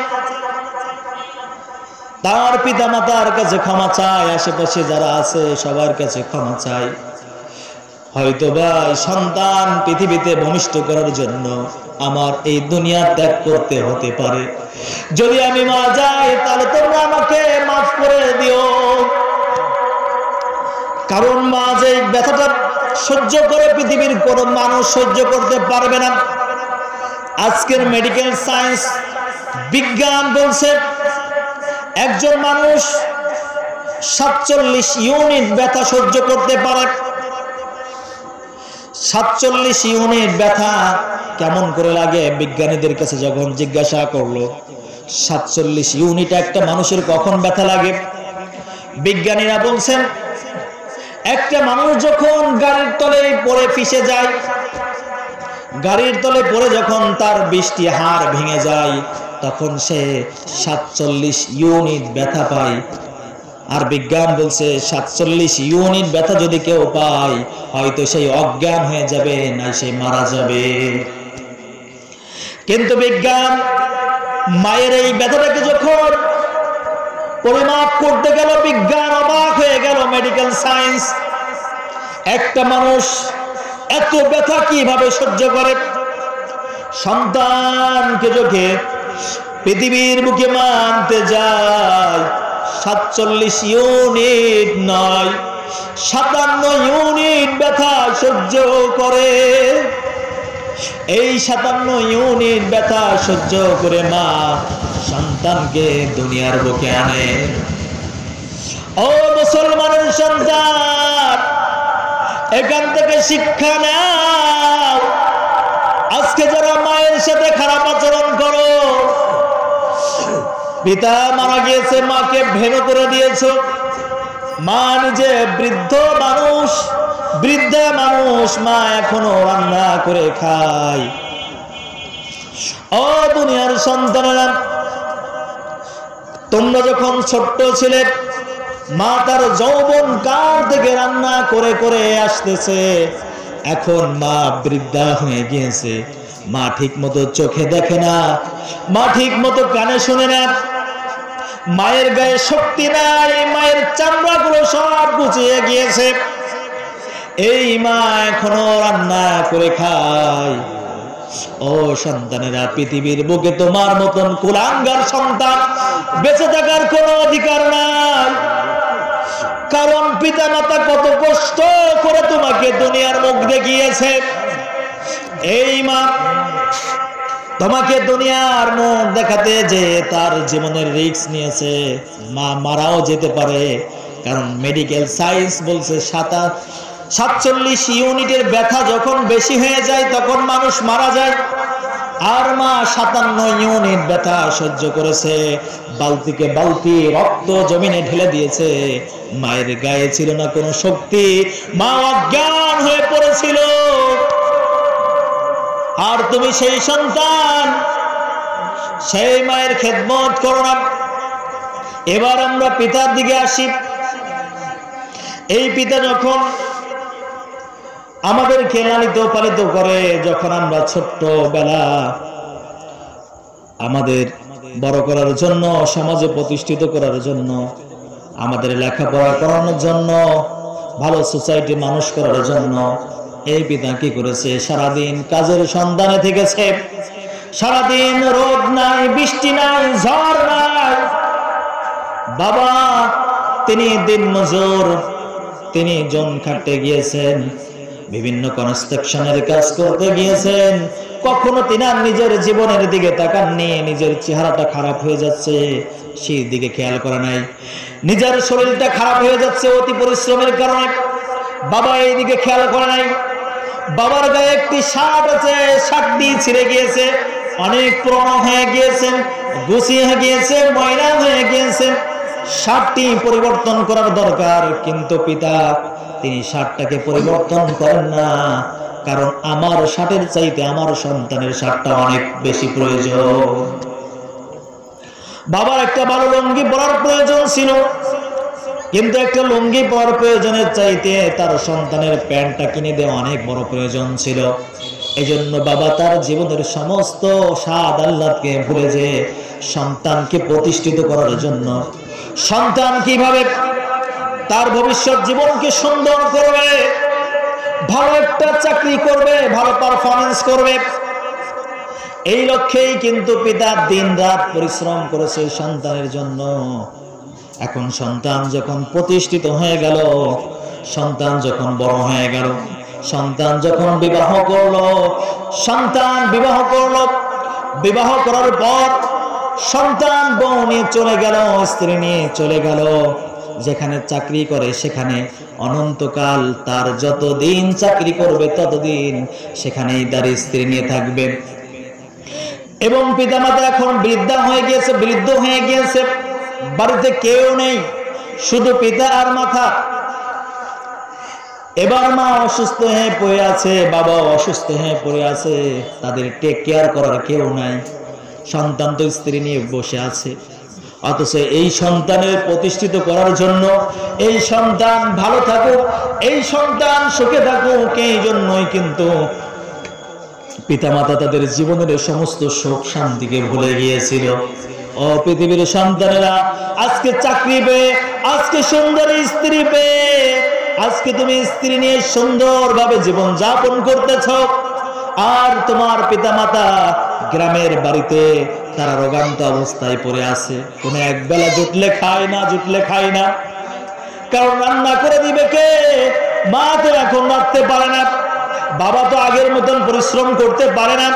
তার পিতা মাতার কাছে ক্ষমা চায়, আশেপাশে যারা আছে সবার কাছে ক্ষমা চায়। হয়তোবা সন্তান পৃথিবীতে ভূমিষ্ঠ করার জন্য আমার এই দুনিয়া ত্যাগ করতে হতে পারে। যদি আমি মারা যাই তাহলে তোমরা আমাকে মাফ করে দিও, কারণ মা যে ব্যথাটা সহ্য করে পৃথিবীর কোনো মানুষ সহ্য করতে পারবে না। আজকের মেডিকেল সায়েন্স বিজ্ঞান বলছে একজন মানুষ 47 ইউনিট ব্যথা সহ্য করতে পারে। 47 ইউনিট ব্যথা কেমন করে লাগে বিজ্ঞানীদের কাছে যখন জিজ্ঞাসা করলো 47 ইউনিট একটা মানুষের কখন ব্যথা লাগে, বিজ্ঞানীরা বলছেন একটা মানুষ যখন গাড়ির তলে পড়ে ফিসে যায়, গাড়ির তলে পড়ে যখন তার 20টি হাড় ভেঙে যায় তখন সে 47 ইউনিট ব্যথা পায়। আর বিজ্ঞান বলছে 47 ইউনিট ব্যথা যদি কেউ পায় হয়তো সেই অজ্ঞান হয়ে যাবে, না সে মারা যাবে। কিন্তু বিজ্ঞান মায়ের এই ব্যথাটাকে যখন পরিমাপ করতে গেল, বিজ্ঞান অবাক হয়ে গেল। মেডিকেল সায়েন্স একটা মানুষ এত ব্যথা কিভাবে সহ্য করে। সন্তানকে যখন পৃথিবীর বুকে মানতে যায় 47 ইউনিট নয় 57 ইউনিট ব্যথা সহ্য করে। এই 57 ইউনিট ব্যথা সহ্য করে মা সন্তানকে দুনিয়ার বুকে আনে। ও মুসলমানের সন্তান, এখান থেকে শিক্ষা নাও। আজকে যারা মায়ের সাথে খারাপ আচরণ করো, পিতা মারা গিয়েছে মাকে ভেনো করে দিয়েছো, মা নিজে বৃদ্ধা মানুষ, মা এখনো রান্না করে খায়। ও দুনিয়ার সন্তানেরা, তোমরা যখন ছোট্ট ছিলে মা তার যৌবন কাল থেকে রান্না করে করে আসতেছে। এখন মা বৃদ্ধা হয়ে গিয়েছে, মা ঠিক মতো চোখে দেখে না, মা ঠিক মতো কানে শুনে না, মায়ের গায়ে শক্তি নাই, মায়ের চামড়াগুলো সব গুছিয়ে গিয়েছে। এই মা এখনো রান্না করে খায়। ও সন্তানেরা, পৃথিবীর বুকে তোমার মতন কুলাঙ্গার সন্তান বেঁচে থাকার কোনো অধিকার নাই। কারণ পিতা মাতা কত কষ্ট করে তোমাকে দুনিয়ার মুখ দেখিয়েছে। এই মা তোমাকে দুনিয়ার মুখ দেখাতে যে তার জীবনের রিস্ক নিয়েছে, মা মারাও যেতে পারে। কারণ মেডিকেল সায়েন্স বলছে 47 ইউনিটের ব্যথা যখন বেশি হয়ে যায় তখন মানুষ মারা যায়। আর মা 57 ইউনিট ব্যথা সহ্য করেছে, বালতিকে বালতি রক্ত জমিনে ঢেলে দিয়েছে। মায়ের গায়ে ছিল না কোনো শক্তি, মা অজ্ঞান হয়ে পড়েছিল। আর তুমি সেই সন্তান, সেই মায়ের খেদমত করো না। এবার আমরা পিতার দিকে আসি। এই পিতা যখন আমাদেরকে লালিত পালিত করে, যখন আমরা ছোট্টবেলা আমাদের বড় করার জন্য, সমাজে প্রতিষ্ঠিত করার জন্য, আমাদের লেখাপড়া করানোর জন্য, ভালো সোসাইটি মানুষ করার জন্য এই পিতা কি করেছে? সারাদিন কাজের সন্ধানে থেকেছে। সারাদিন রোদ নাই, বৃষ্টি নাই, ঝড় নাই। বাবা তিনি দিনমজুর, তিনি জন খাটতে গিয়েছেন, বিভিন্ন কনস্ট্রাকশনের কাজ করতে গিয়েছেন। কখনো তিনি নিজের জীবনের দিকে তাকাননি। নিজের চেহারাটা খারাপ হয়ে যাচ্ছে সেই দিকে খেয়াল করা নাই। নিজের শরীরটা খারাপ হয়ে যাচ্ছে অতি পরিশ্রমের কারণে, বাবা এই দিকে খেয়াল করে নাই। বাবার গায়ে একটি শার্ট আছে, শার্টটি ছিঁড়ে গিয়েছে, অনেক পুরনো হয়ে গিয়েছে, গুছিয়ে গিয়েছে, ময়লা হয়ে গিয়েছে। শার্টটি পরিবর্তন করার দরকার, কিন্তু পিতা তিনি শার্টটাকে পরিবর্তন করেন না। কারণ আমার শার্টের চাইতে আমার সন্তানের শার্টটা অনেক বেশি প্রয়োজন। বাবার একটা ভালো লুঙ্গি পরার প্রয়োজন ছিল, কিন্তু একটা লুঙ্গি পরার প্রয়োজনের চাইতে তার সন্তানের প্যান্টটা কিনে দেওয়া অনেক বড় প্রয়োজন ছিল। এজন্য বাবা তার জীবনের সমস্ত স্বাদ আহ্লাদকে ভুলে যে সন্তানকে প্রতিষ্ঠিত করার জন্য, সন্তান কিভাবে তার ভবিষ্যৎ জীবনকে সুন্দর করবে, ভালো একটা চাকরি করবে, ভালো পারফরমেন্স করবে, এই লক্ষ্যেই কিন্তু পিতা দিন রাত পরিশ্রম করেছে সন্তানের জন্য। এখন সন্তান যখন প্রতিষ্ঠিত হয়ে গেল, সন্তান যখন বড় হয়ে গেল, সন্তান যখন বিবাহ করলো, সন্তান বিবাহ করলো, বিবাহ করার পর সন্তান বউ নিয়ে চলে গেল, স্ত্রী নিয়ে চলে গেল, যেখানে চাকরি করে সেখানে অনন্তকাল তার যতদিন চাকরি করবে ততদিন সেখানেই তার স্ত্রী নিয়ে থাকবে। এবং পিতামাতা এখন বৃদ্ধা হয়ে গিয়েছে, বৃদ্ধ হয়ে গিয়েছে, বাড়িতে কেউ নেই, শুধু পিতা আর মাথা। এবার মা অসুস্থ হয়ে পড়ে আছে, বাবা অসুস্থ হয়ে পড়ে আছে, তাদের টেক কেয়ার করার কেউ নাই। সন্তান তো স্ত্রী নিয়ে বসে আছে, অথচ এই সন্তানের প্রতিষ্ঠিত করার জন্য, এই সন্তান ভালো থাকুক, এই সন্তান সুখে থাকুক, এই জন্যই কিন্তু পিতামাতা তাদের জীবনের সমস্ত সুখ শান্তিকে ভুলে গিয়েছিল। ও পৃথিবীর সন্তানেরা, আজকে চাকরি পেয়ে, আজকে সুন্দর স্ত্রী পেয়ে, আজকে তুমি স্ত্রী নিয়ে সুন্দরভাবে জীবন যাপন করতেছ, আর তোমার পিতামাতা গ্রামের বাড়িতে তারা রোগান্ত অবস্থায় পড়ে আছে। কোনো একবেলা জুটলে খায় না, জুটলে খায় না, কারণ রান্না করে দিবে কে? মা তো এখন রাখতে পারে না, বাবা তো আগের মতন পরিশ্রম করতে পারে না,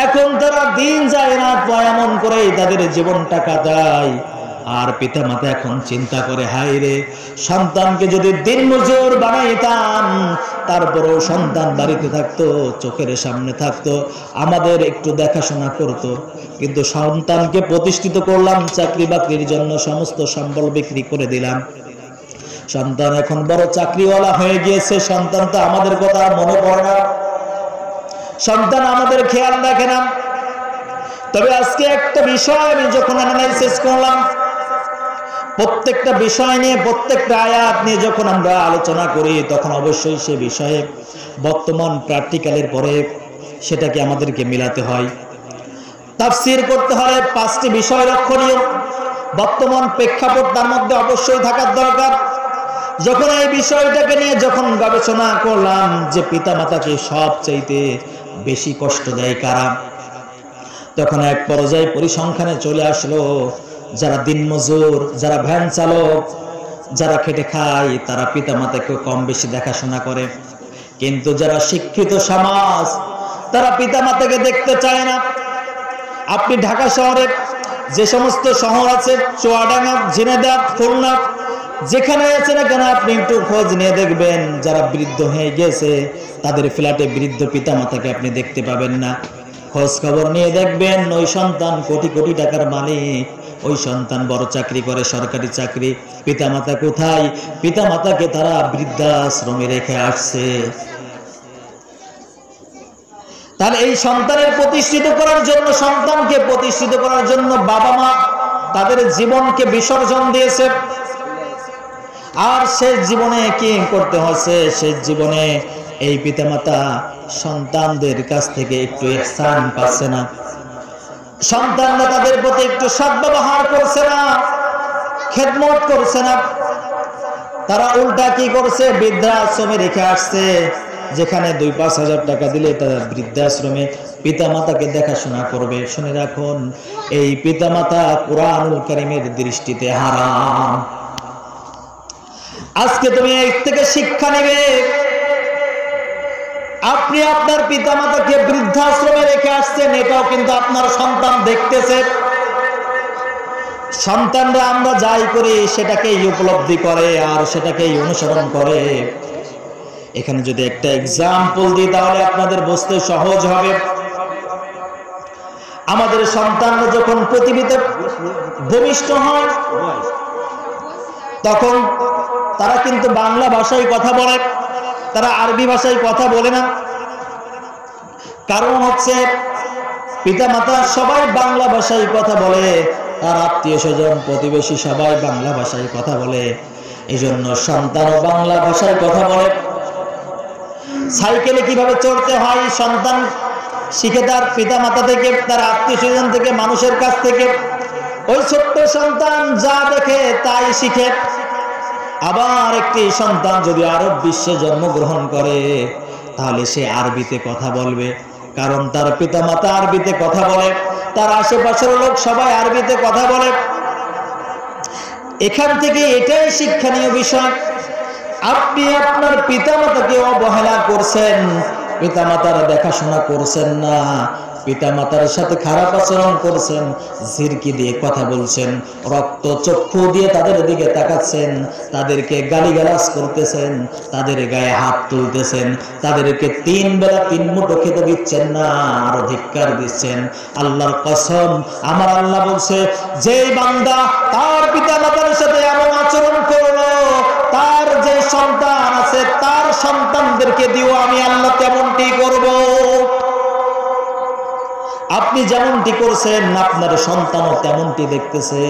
এখন তারা দিন যায় না এমন করেই তাদের জীবনটা কাটায়। আর পিতা মাতা এখন চিন্তা করে, হায় রে, সন্তানকে যদি দিনমজুর বানাইতাম, তারপরেও সন্তান বাড়িতে থাকতো, চোখের সামনে থাকতো, আমাদের একটু দেখাশোনা করতো, কিন্তু সন্তানকে প্রতিষ্ঠিত করলাম চাকরি বাকরির জন্য, সমস্ত সম্বল বিক্রি করে দিলাম, সন্তান এখন বড় চাকরিওয়ালা হয়ে গিয়েছে, সন্তান তো আমাদের কথা মনে পড়ে না, সন্তান আমাদের খেয়াল রাখে না। তবে আজকে একটা বিষয় আমি যখন অ্যানালাইসিস করলাম, প্রত্যেকটা বিষয় নিয়ে, প্রত্যেকটা আয়াত নিয়ে যখন আমরা আলোচনা করি, তখন অবশ্যই সে বিষয়ে বর্তমান প্র্যাকটিক্যালের পরে সেটাকে আমাদেরকে মিলাতে হয়। তাফসীর করতে হলে 5টি বিষয় লক্ষণীয়, বর্তমান প্রেক্ষাপট তার মধ্যে অবশ্যই থাকার দরকার। যখন এই বিষয়টাকে নিয়ে যখন গবেষণা করলাম যে পিতা মাতাকে সবচাইতে বেশি কষ্ট দেয় কারা, তখন এক পর্যায়ে পরিসংখ্যানে চলে আসলো, যারা দিনমজুর, যারা ভ্যান চালক, যারা খেটে খায়, তারা পিতা মাতাকে কম বেশি দেখাশোনা করে। কিন্তু যারা শিক্ষিত সমাজ, তারা পিতা মাতাকে দেখতে চায় না। আপনি ঢাকা শহরে যে সমস্ত শহর আছে, চুয়াডাঙ্গা, ঝিনাইদহ, খুলনা, যেখানে আছে না কেন, আপনি একটু খোঁজ নিয়ে দেখবেন, যারা বৃদ্ধ হয়ে গেছে তাদের ফ্ল্যাটে বৃদ্ধ পিতা মাতাকে আপনি দেখতে পাবেন না। খোঁজ খবর নিয়ে দেখবেন, ওই সন্তান কোটি কোটি টাকার মালিক, ওই সন্তান বড় চাকরি করে, সরকারি চাকরি, পিতা মাতা কোথায়? পিতা মাতাকে তারা বৃদ্ধাশ্রমে রেখে আসছে। তাহলে এই সন্তানের প্রতিষ্ঠিত করার জন্য, সন্তানকে প্রতিষ্ঠিত করার জন্য বাবা মা তাদের জীবনকে বিসর্জন দিয়েছে। আর শেষ জীবনে কি করতে হচ্ছে? শেষ জীবনে এই পিতামাতা সন্তানদের কাছ থেকে একটু ইহসান পাচ্ছে না, সন্তানরা তাদের প্রতি একটু সদ্ব্যবহার করছে না, খেদমত করছে না। তারা উল্টা কি করছে? বৃদ্ধাশ্রমে রেখে আসছে, যেখানে 2-5 হাজার টাকা দিলে তারা বৃদ্ধাশ্রমে পিতামাতাকে দেখাশোনা করবে। শুনে রাখুন, এই পিতামাতা কুরআনুল কারীমের দৃষ্টিতে হারাম। আজকে তুমি এর থেকে শিক্ষা নেবে। আপনি আপনার পিতামাতাকে বৃদ্ধাশ্রমে রেখে আসছেন, এটাও কিন্তু আপনার সন্তান দেখতেছে। সন্তানরা আমরা যাই করি সেটাকেই উপলব্ধি করে আর সেটাকেই অনুসরণ করে। এখানে যদি একটা এক্সাম্পল দিই তাহলে আপনাদের বুঝতে সহজ হবে। আমাদের সন্তানরা যখন পৃথিবীতে ভূমিষ্ঠ হয়, তখন তারা কিন্তু বাংলা ভাষায় কথা বলে, তারা আরবি ভাষায় কথা বলে না। কারণ হচ্ছে পিতামাতা সবাই বাংলা ভাষায় কথা বলে, তার আত্মীয় স্বজন প্রতিবেশী সবাই বাংলা ভাষায় কথা বলে, এই জন্য সন্তানও বাংলা ভাষায় কথা বলে। সাইকেলে কিভাবে চড়তে হয় সন্তান শিখে তার পিতা মাতা থেকে, তার আত্মীয় স্বজন থেকে, মানুষের কাছ থেকে। ওই ছোট্ট সন্তান যা দেখে তাই শিখে। আবার একটি সন্তান যদি আরব বিশ্বে জন্মগ্রহণ করে তাহলে সে আরবিতে কথা বলবে, কারণ তার পিতা মাতা আরবিতে কথা বলে, তার আশেপাশের লোক সবাই আরবিতে কথা বলে। এখান থেকে এটাই শিক্ষণীয় বিষয়। আপনি আপনার পিতামাতাকে অবহেলা করছেন, পিতামাতার দেখাশোনা করছেন না, পিতামাতার সাথে খারাপ আচরণ করছেন, ঝিরকি দিয়ে কথা বলছেন, রক্ত চক্ষু দিয়ে তাদের দিকে তাকাচ্ছেন, তাদেরকে গালিগালাজ করতেছেন, তাদের গায়ে হাত তুলতেছেন, তাদেরকে 3 বেলা 3 মুঠো খেতে দিচ্ছেন না, আরো ধিক্কার দিচ্ছেন। আল্লাহর কসম, আমার আল্লাহ বলছে, যেই বান্দা তার পিতামাতার সাথে এমন আচরণ করলো, তার যে সন্তান আছে তার সন্তানদেরকে দিও আমি আল্লাহ তেমনটি করব। আপনি যেমনটি করছেন আপনার সন্তানও তেমনটি দেখতেছে।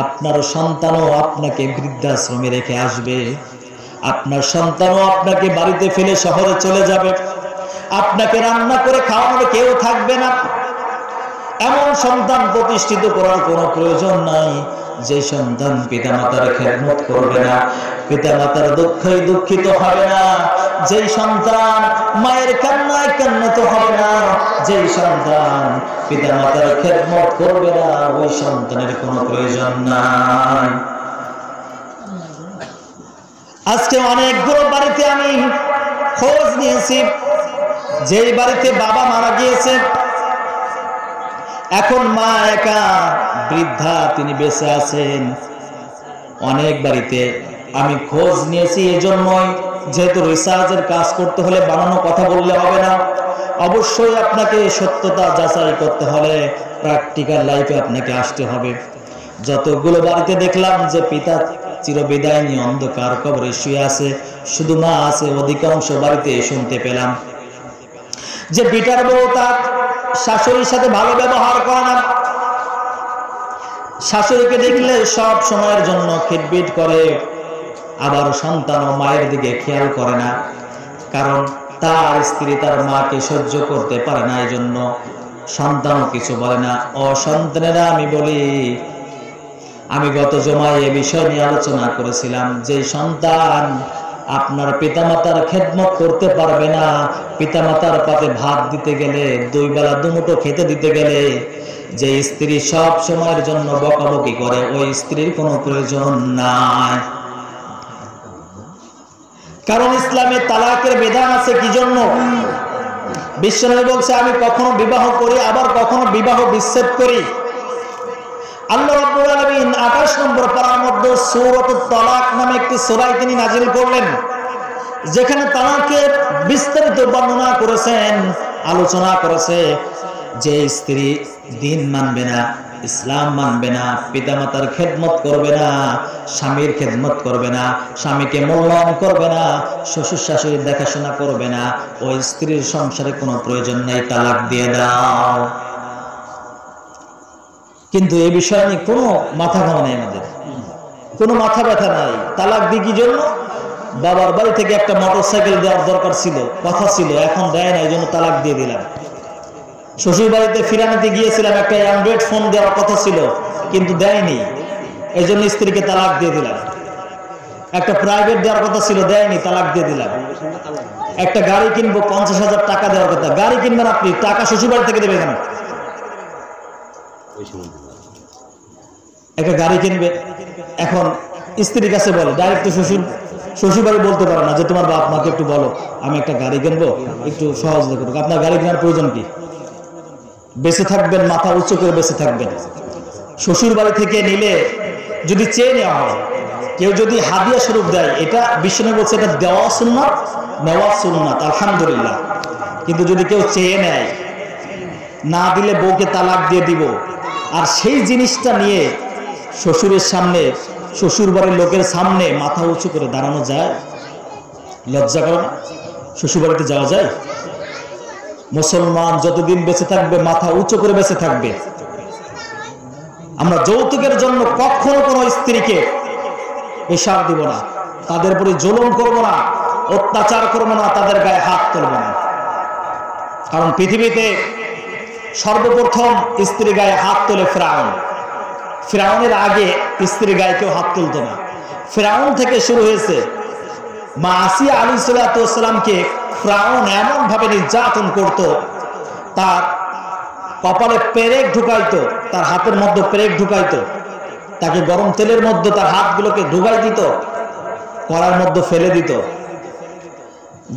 আপনার সন্তানও আপনাকে বৃদ্ধাশ্রমে রেখে আসবে, আপনার সন্তানও আপনাকে বাড়িতে ফেলে শহরে চলে যাবে, আপনাকে রান্না করে খাওয়ানোর কেউ থাকবে না। এমন সন্তান প্রতিষ্ঠিত করার কোনো প্রয়োজন নাই যে সন্তান পিতামাতার খেদমত করবে না, পিতামাতার দুঃখে দুঃখিত হবে না, যেই সন্তান মায়ের কান্নায় কান্নাত হবে না, যেই সন্তান পিতামাতার খেদমত করবে না, ওই সন্তানের কোনো প্রয়োজন নাই। আজকে অনেকগুলো বাড়িতে আমি খোঁজ নিয়েছি, যেই বাড়িতে বাবা মারা গিয়েছে, এখন মা একা বৃদ্ধা, তিনি বেঁচে আছেন। অনেক বাড়িতে আমি খোঁজ নিয়েছি, এজন্যই যেহেতু রিসার্চের কাজ করতে হলে বানানো কথা বললে হবে না, অবশ্যই আপনাকে সত্যতা যাচাই করতে হলে প্র্যাকটিক্যাল লাইফে আপনাকে আসতে হবে। যতগুলো বাড়িতে দেখলাম যে পিতা চিরবিদায় নিয়ে অন্ধকার কবরে শুয়ে আছে, শুধু মা আছে, অধিকাংশ বাড়িতে শুনতে পেলাম যে বিটার বউ তার শাশুড়ির সাথে ভালো ব্যবহার করে না, শাশুড়িকে দেখলে সব সময়ের জন্য খিটবিট করে, আবার সন্তানও মায়ের দিকে খেয়াল করে না, কারণ তার স্ত্রী তার মাকে সহ্য করতে পারে না, এই জন্য সন্তানও কিছু বলে না। ও সন্তানেরা, আমি বলি, আমি গত জমায় এ বিষয় নিয়ে আলোচনা করেছিলাম যে সন্তান আপনার পিতামাতার খেদমত করতে পারবে না, পিতামাতার পাতে ভাত দিতে গেলে, 2 বেলা 2 মুঠো খেতে দিতে গেলে যে স্ত্রী সব সময়ের জন্য বকাবকি করে, ওই স্ত্রীর কোনো প্রয়োজন নাই। কারণ ইসলামে তালাকের বিধান আছে কি জন্য? বিশ্বনবী বলছে, আমি কখনো বিবাহ করি, আবার কখনো বিবাহ বিচ্ছেদ করি। আল্লাহ রাব্বুল আলামিন 28 নম্বর পারার মধ্যে সূরাতুত তালাক নামে একটি সূরা তিনি নাযিল করলেন, যেখানে তালাকের বিস্তারিত বর্ণনা করেছেন, আলোচনা করেছে যে স্ত্রী দিন মানবে না, ইসলাম মানবে না, পিতামাতার খেদমত করবে না, স্বামীর খেদমত করবে না, স্বামীকে মূল্যায়ন করবে না, শ্বশুর শাশুড়ির দেখাশোনা করবে না, ওই স্ত্রীর সংসারে কোনো প্রয়োজন নাই, তালাক দিয়ে দাও। কিন্তু এই বিষয় নিয়ে কোনো মাথা ঘামা নেই, আমাদের কোনো মাথা ব্যথা নাই। তালাক দিই কি জন্য? বাবার বাড়ি থেকে একটা মোটরসাইকেল দেওয়ার দরকার ছিল, কথা ছিল, এখন দেয় না, এই জন্য তালাক দিয়ে দিলাম। শ্বশুর বাড়িতে ফিরানিতে গিয়েছিলাম, একটা অ্যান্ড্রয়েড ফোন দেওয়ার কথা ছিল, কিন্তু দেয়নি, এই জন্য স্ত্রীকে তালাক দিয়ে দিলাম। একটা প্রাইভেট দেওয়ার কথা ছিল, দেয়নি, তালাক দিয়ে দিলাম। একটা গাড়ি কিনবো, 50,000 টাকা দেওয়ার কথা, গাড়ি কিনবেন আপনি, টাকা শ্বশুর বাড়ি থেকে দেবে কেন? একটা গাড়ি কিনবে, এখন স্ত্রীর কাছে বলে, ডাইরেক্ট শ্বশুর বাড়ি বলতে পারে না যে তোমার বাপ মাকে একটু বলো আমি একটা গাড়ি কিনবো, একটু সহযোগিতা করুক। আপনার গাড়ি কেনার প্রয়োজন কি? বেঁচে থাকবেন, মাথা উঁচু করে বেঁচে থাকবেন। শ্বশুর বাড়ি থেকে নিলে যদি চেয়ে নেওয়া হয়, কেউ যদি হাদিয়া স্বরূপ দেয়, এটা বিশ্বনবী বলছে এটা দেওয়া সুন্নাত, নেওয়া সুন্নাত, আলহামদুলিল্লাহ। কিন্তু যদি কেউ চেয়ে নেয়, না দিলে বউকে তালাক দিয়ে দিব, আর সেই জিনিসটা নিয়ে শ্বশুরের সামনে, শ্বশুর বাড়ির লোকের সামনে মাথা উঁচু করে দাঁড়ানো যায়? লজ্জা করে না? শ্বশুর বাড়িতে যাওয়া যায়? মুসলমান যতদিন বেঁচে থাকবে মাথা উঁচু করে বেঁচে থাকবে। আমরা যৌতুকের জন্য কখনো কোনো স্ত্রীকে পেশার দিব না, তাদের উপরে জুলুম করব না, অত্যাচার করবো না, তাদের গায়ে হাত তুলবো না। কারণ পৃথিবীতে সর্বপ্রথম স্ত্রী গায়ে হাত তোলে ফিরআউন। ফিরআউনের আগে স্ত্রী গায়ে কেউ হাত তুলতো না। ফিরআউন থেকে শুরু হয়েছে। মা আসিয়া আলাইহিসসালাতু ওয়াসসালামকে ফিরআউন এমন ভাবে নির্যাতন করত, তার কপালে পেরেক ঢুকাইতো, তার হাতের মধ্যে পেরেক ঢুকাইতো, তাকে গরম তেলের মধ্যে তার হাতগুলোকে ঢুকাই দিত, কড়ার মধ্যে ফেলে দিত,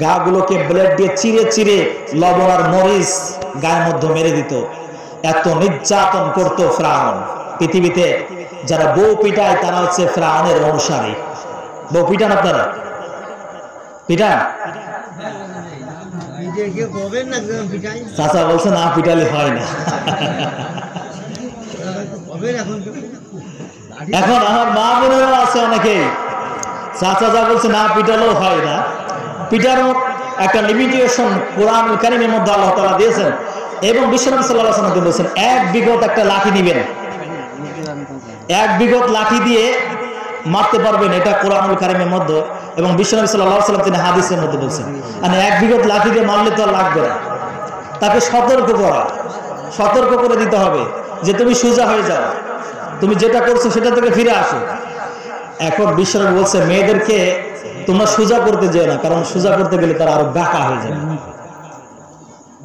গাগুলোকে ব্লেড দিয়ে চিরে চিরে লবণ আর মরিচ গায়ের মধ্যে মেরে দিত। এত নির্যাতন করত ফিরআউন। পৃথিবীতে যারা বউ পিটায় তারা হচ্ছে ফিরআউনের অনুসারী। বউ পিটান আপনারা? পিটান? চাচা বলছে না পিটালে হয় না। এখন আমার মা বোনেরা আছে অনেকেই, চাচা যা বলছে না পিটালেও হয় না। পিটারও একটা লিমিটেশন কোরআনুল কারীমের মধ্যে আল্লাহ তাআলা দিয়েছেন এবং বিশ্বনবী সাল্লাল্লাহু আলাইহি ওয়াসাল্লাম বলেছেন, এক বিগত একটা লাঠি নেবেন, এক বিগত লাঠি দিয়ে মারতে পারবেন, এটা কোরআনুল কারীমের মধ্যে এবং বিশ্বনবী সাল্লাল্লাহু আলাইহি ওয়াসাল্লাম তিনি হাদিসের মধ্যে বলেছেন। মানে এক বিগত লাঠি দিয়ে মারলে তো আর লাগবে না, তাকে সতর্ক করে দিতে হবে যে তুমি সোজা হয়ে যাও, তুমি যেটা করছো সেটা থেকে ফিরে আসো। এখন বিশ্বনবী বলছে মেয়েদেরকে তোমরা সোজা করতে যেও না, কারণ সোজা করতে গেলে তারা আরো বাঁকা হয়ে যাবে।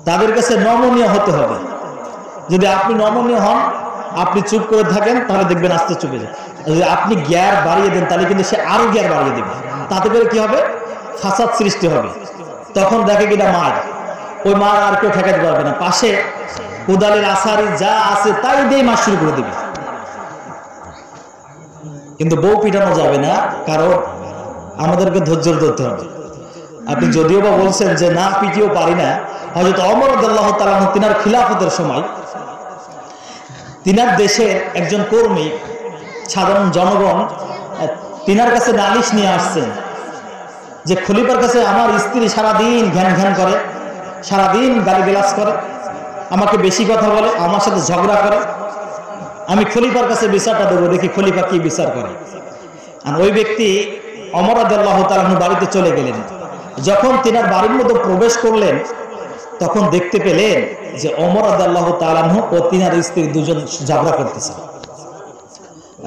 তাদের কাছে নমনীয় হতে হবে। যদি আপনি নমনীয় হন, আপনি চুপ করে থাকেন, তাহলে দেখবেন আস্তে চুপে যায়। যদি আপনি গিয়ার বাড়িয়ে দেন তাহলে কিন্তু সে আরো গিয়ার বাড়িয়ে দেবে। তাতে করে কি হবে? ফাসাদ সৃষ্টি হবে। তখন দেখে কিনা মার, ওই মার আর কেউ ঠেকাতে পারবে না। পাশে কোদালের আসারি যা আছে তাই দিয়ে মার শুরু করে দিবে। কিন্তু বউ পিটানো যাবে না, কারণ আমাদেরকে ধৈর্য ধরতে হবে। আপনি যদিও বা বলছেন যে না পিটিয়েও পারি না, হযরত ওমর রাদিয়াল্লাহু তাআলা তিনার খিলাফতের সময় তিনার দেশের একজন কর্মী, সাধারণ জনগণ তিনার কাছে নালিশ নিয়ে আসছেন যে খলিফার কাছে আমার স্ত্রী সারাদিন ঘ্যান ঘ্যান করে, সারাদিন গালিগালাজ করে, আমাকে বেশি কথা বলে, আমার সাথে ঝগড়া করে, আমি খলিফার কাছে বিচারটা দেবো, দেখি খলিফা কি বিচার করে। আর ওই ব্যক্তি ওমর রাদিয়াল্লাহু তাআলা বাড়িতে চলে গেলেন। যখন তিনার বাড়ির মধ্যে প্রবেশ করলেন তখন দেখতে পেলেন যে ওমর রাদিয়াল্লাহু তাআলা ও তিনার স্ত্রী দুজন ঝগড়া করতেছে।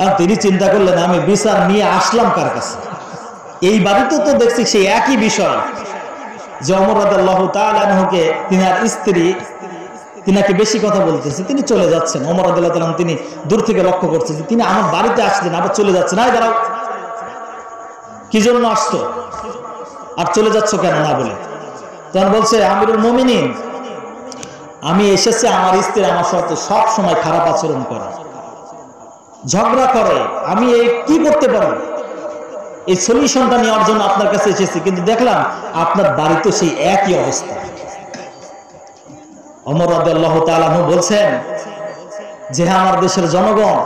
আর তিনি চিন্তা করলেন আমি বিচার নিয়ে আসলাম কার কাছে? এই বাড়িতে তো দেখছি সেই একই বিষয়, যে ওমর রাদিয়াল্লাহু তাআলা কে তিনার স্ত্রী তিনাকে বেশি কথা বলতেছে, তিনি চলে যাচ্ছেন। ওমর রাদিয়াল্লাহু তাআলা তিনি দূর থেকে লক্ষ্য করছেন যে তিনি আমার বাড়িতে আসলেন আবার চলে যাচ্ছেন। আয় দাঁড়াও, কি জন্য আসতো আর চলে যাচ্ছ কেন না বলে? তখন বলছে আমিরুল মুমিনিন, আমি এসেছি, আমার স্ত্রী আমার সাথে সব সময় খারাপ আচরণ করে, ঝগড়া করে, আমি এই কি করতে পারি? এই সলিউশনটা নেওয়ার জন্য আপনার কাছে এসেছি, কিন্তু দেখলাম আপনার বাড়িতে সেই একই অবস্থা। ওমর রাদিয়াল্লাহু তাআলা বলছেন যে আমার দেশের জনগণ,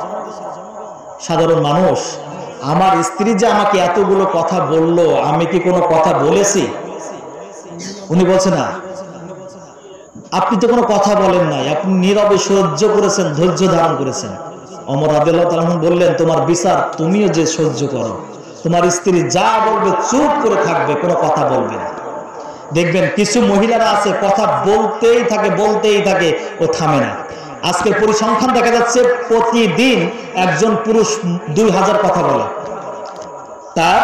সাধারণ মানুষ, আমার স্ত্রী যে আমাকে এতগুলো কথা বললো, আমি কি কোনো কথা বলেছি? উনি বলছেন না, আপনি তো কোনো কথা বলেন নাই, আপনি নীরবে সহ্য করেছেন, ধৈর্য ধারণ করেছেন। ওমর রাদিয়াল্লাহু তাআলা বললেন তোমার বিচার তুমিও যে সহ্য করো, তোমার স্ত্রী যা বলবে চুপ করে থাকবে, কোনো কথা বলবে না। দেখবেন কিছু মহিলারা আছে কথা বলতেই থাকে, ও থামে না। আজকের পরিসংখ্যান দেখা যাচ্ছে প্রতিদিন একজন পুরুষ 2000 কথা বলে। তার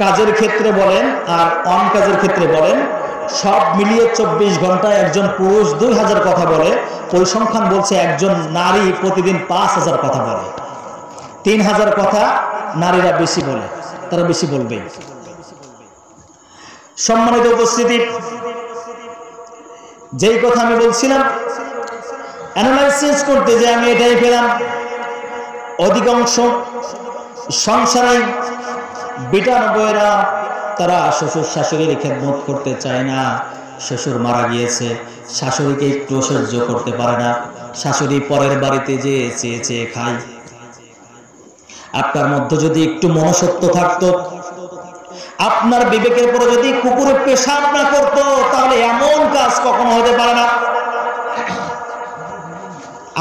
কাজের ক্ষেত্রে বলেন আর অন কাজের ক্ষেত্রে বলেন, সব মিলিয়ে 24 ঘন্টায় একজন পুরুষ 2000 কথা বলে। পরিসংখ্যান বলছে একজন নারী প্রতিদিন 5000 কথা বলে। 3000 কথা নারীরা বেশি বলে, তারা বেশি বলবে। সম্মানিত উপস্থিতি, যেই কথা আমি বলছিলাম অ্যানালাইসিস করতে যে আমি এটাই পেলাম, অধিকাংশ সংসারে 92 তারা শ্বশুর শাশুড়ির খেদমত করতে চায় না। শ্বশুর মারা গিয়েছে, শাশুড়িকে একটু সহ্য করতে পারে না, শাশুড়ি পরের বাড়িতে যে চেয়ে চেয়ে খায়। আপনার মধ্যে যদি একটু মনুষ্যত্ব থাকতো, আপনার বিবেকের পরে যদি কুকুরে পেশাব না করতো, তাহলে এমন কাজ কখনো হতে পারে না।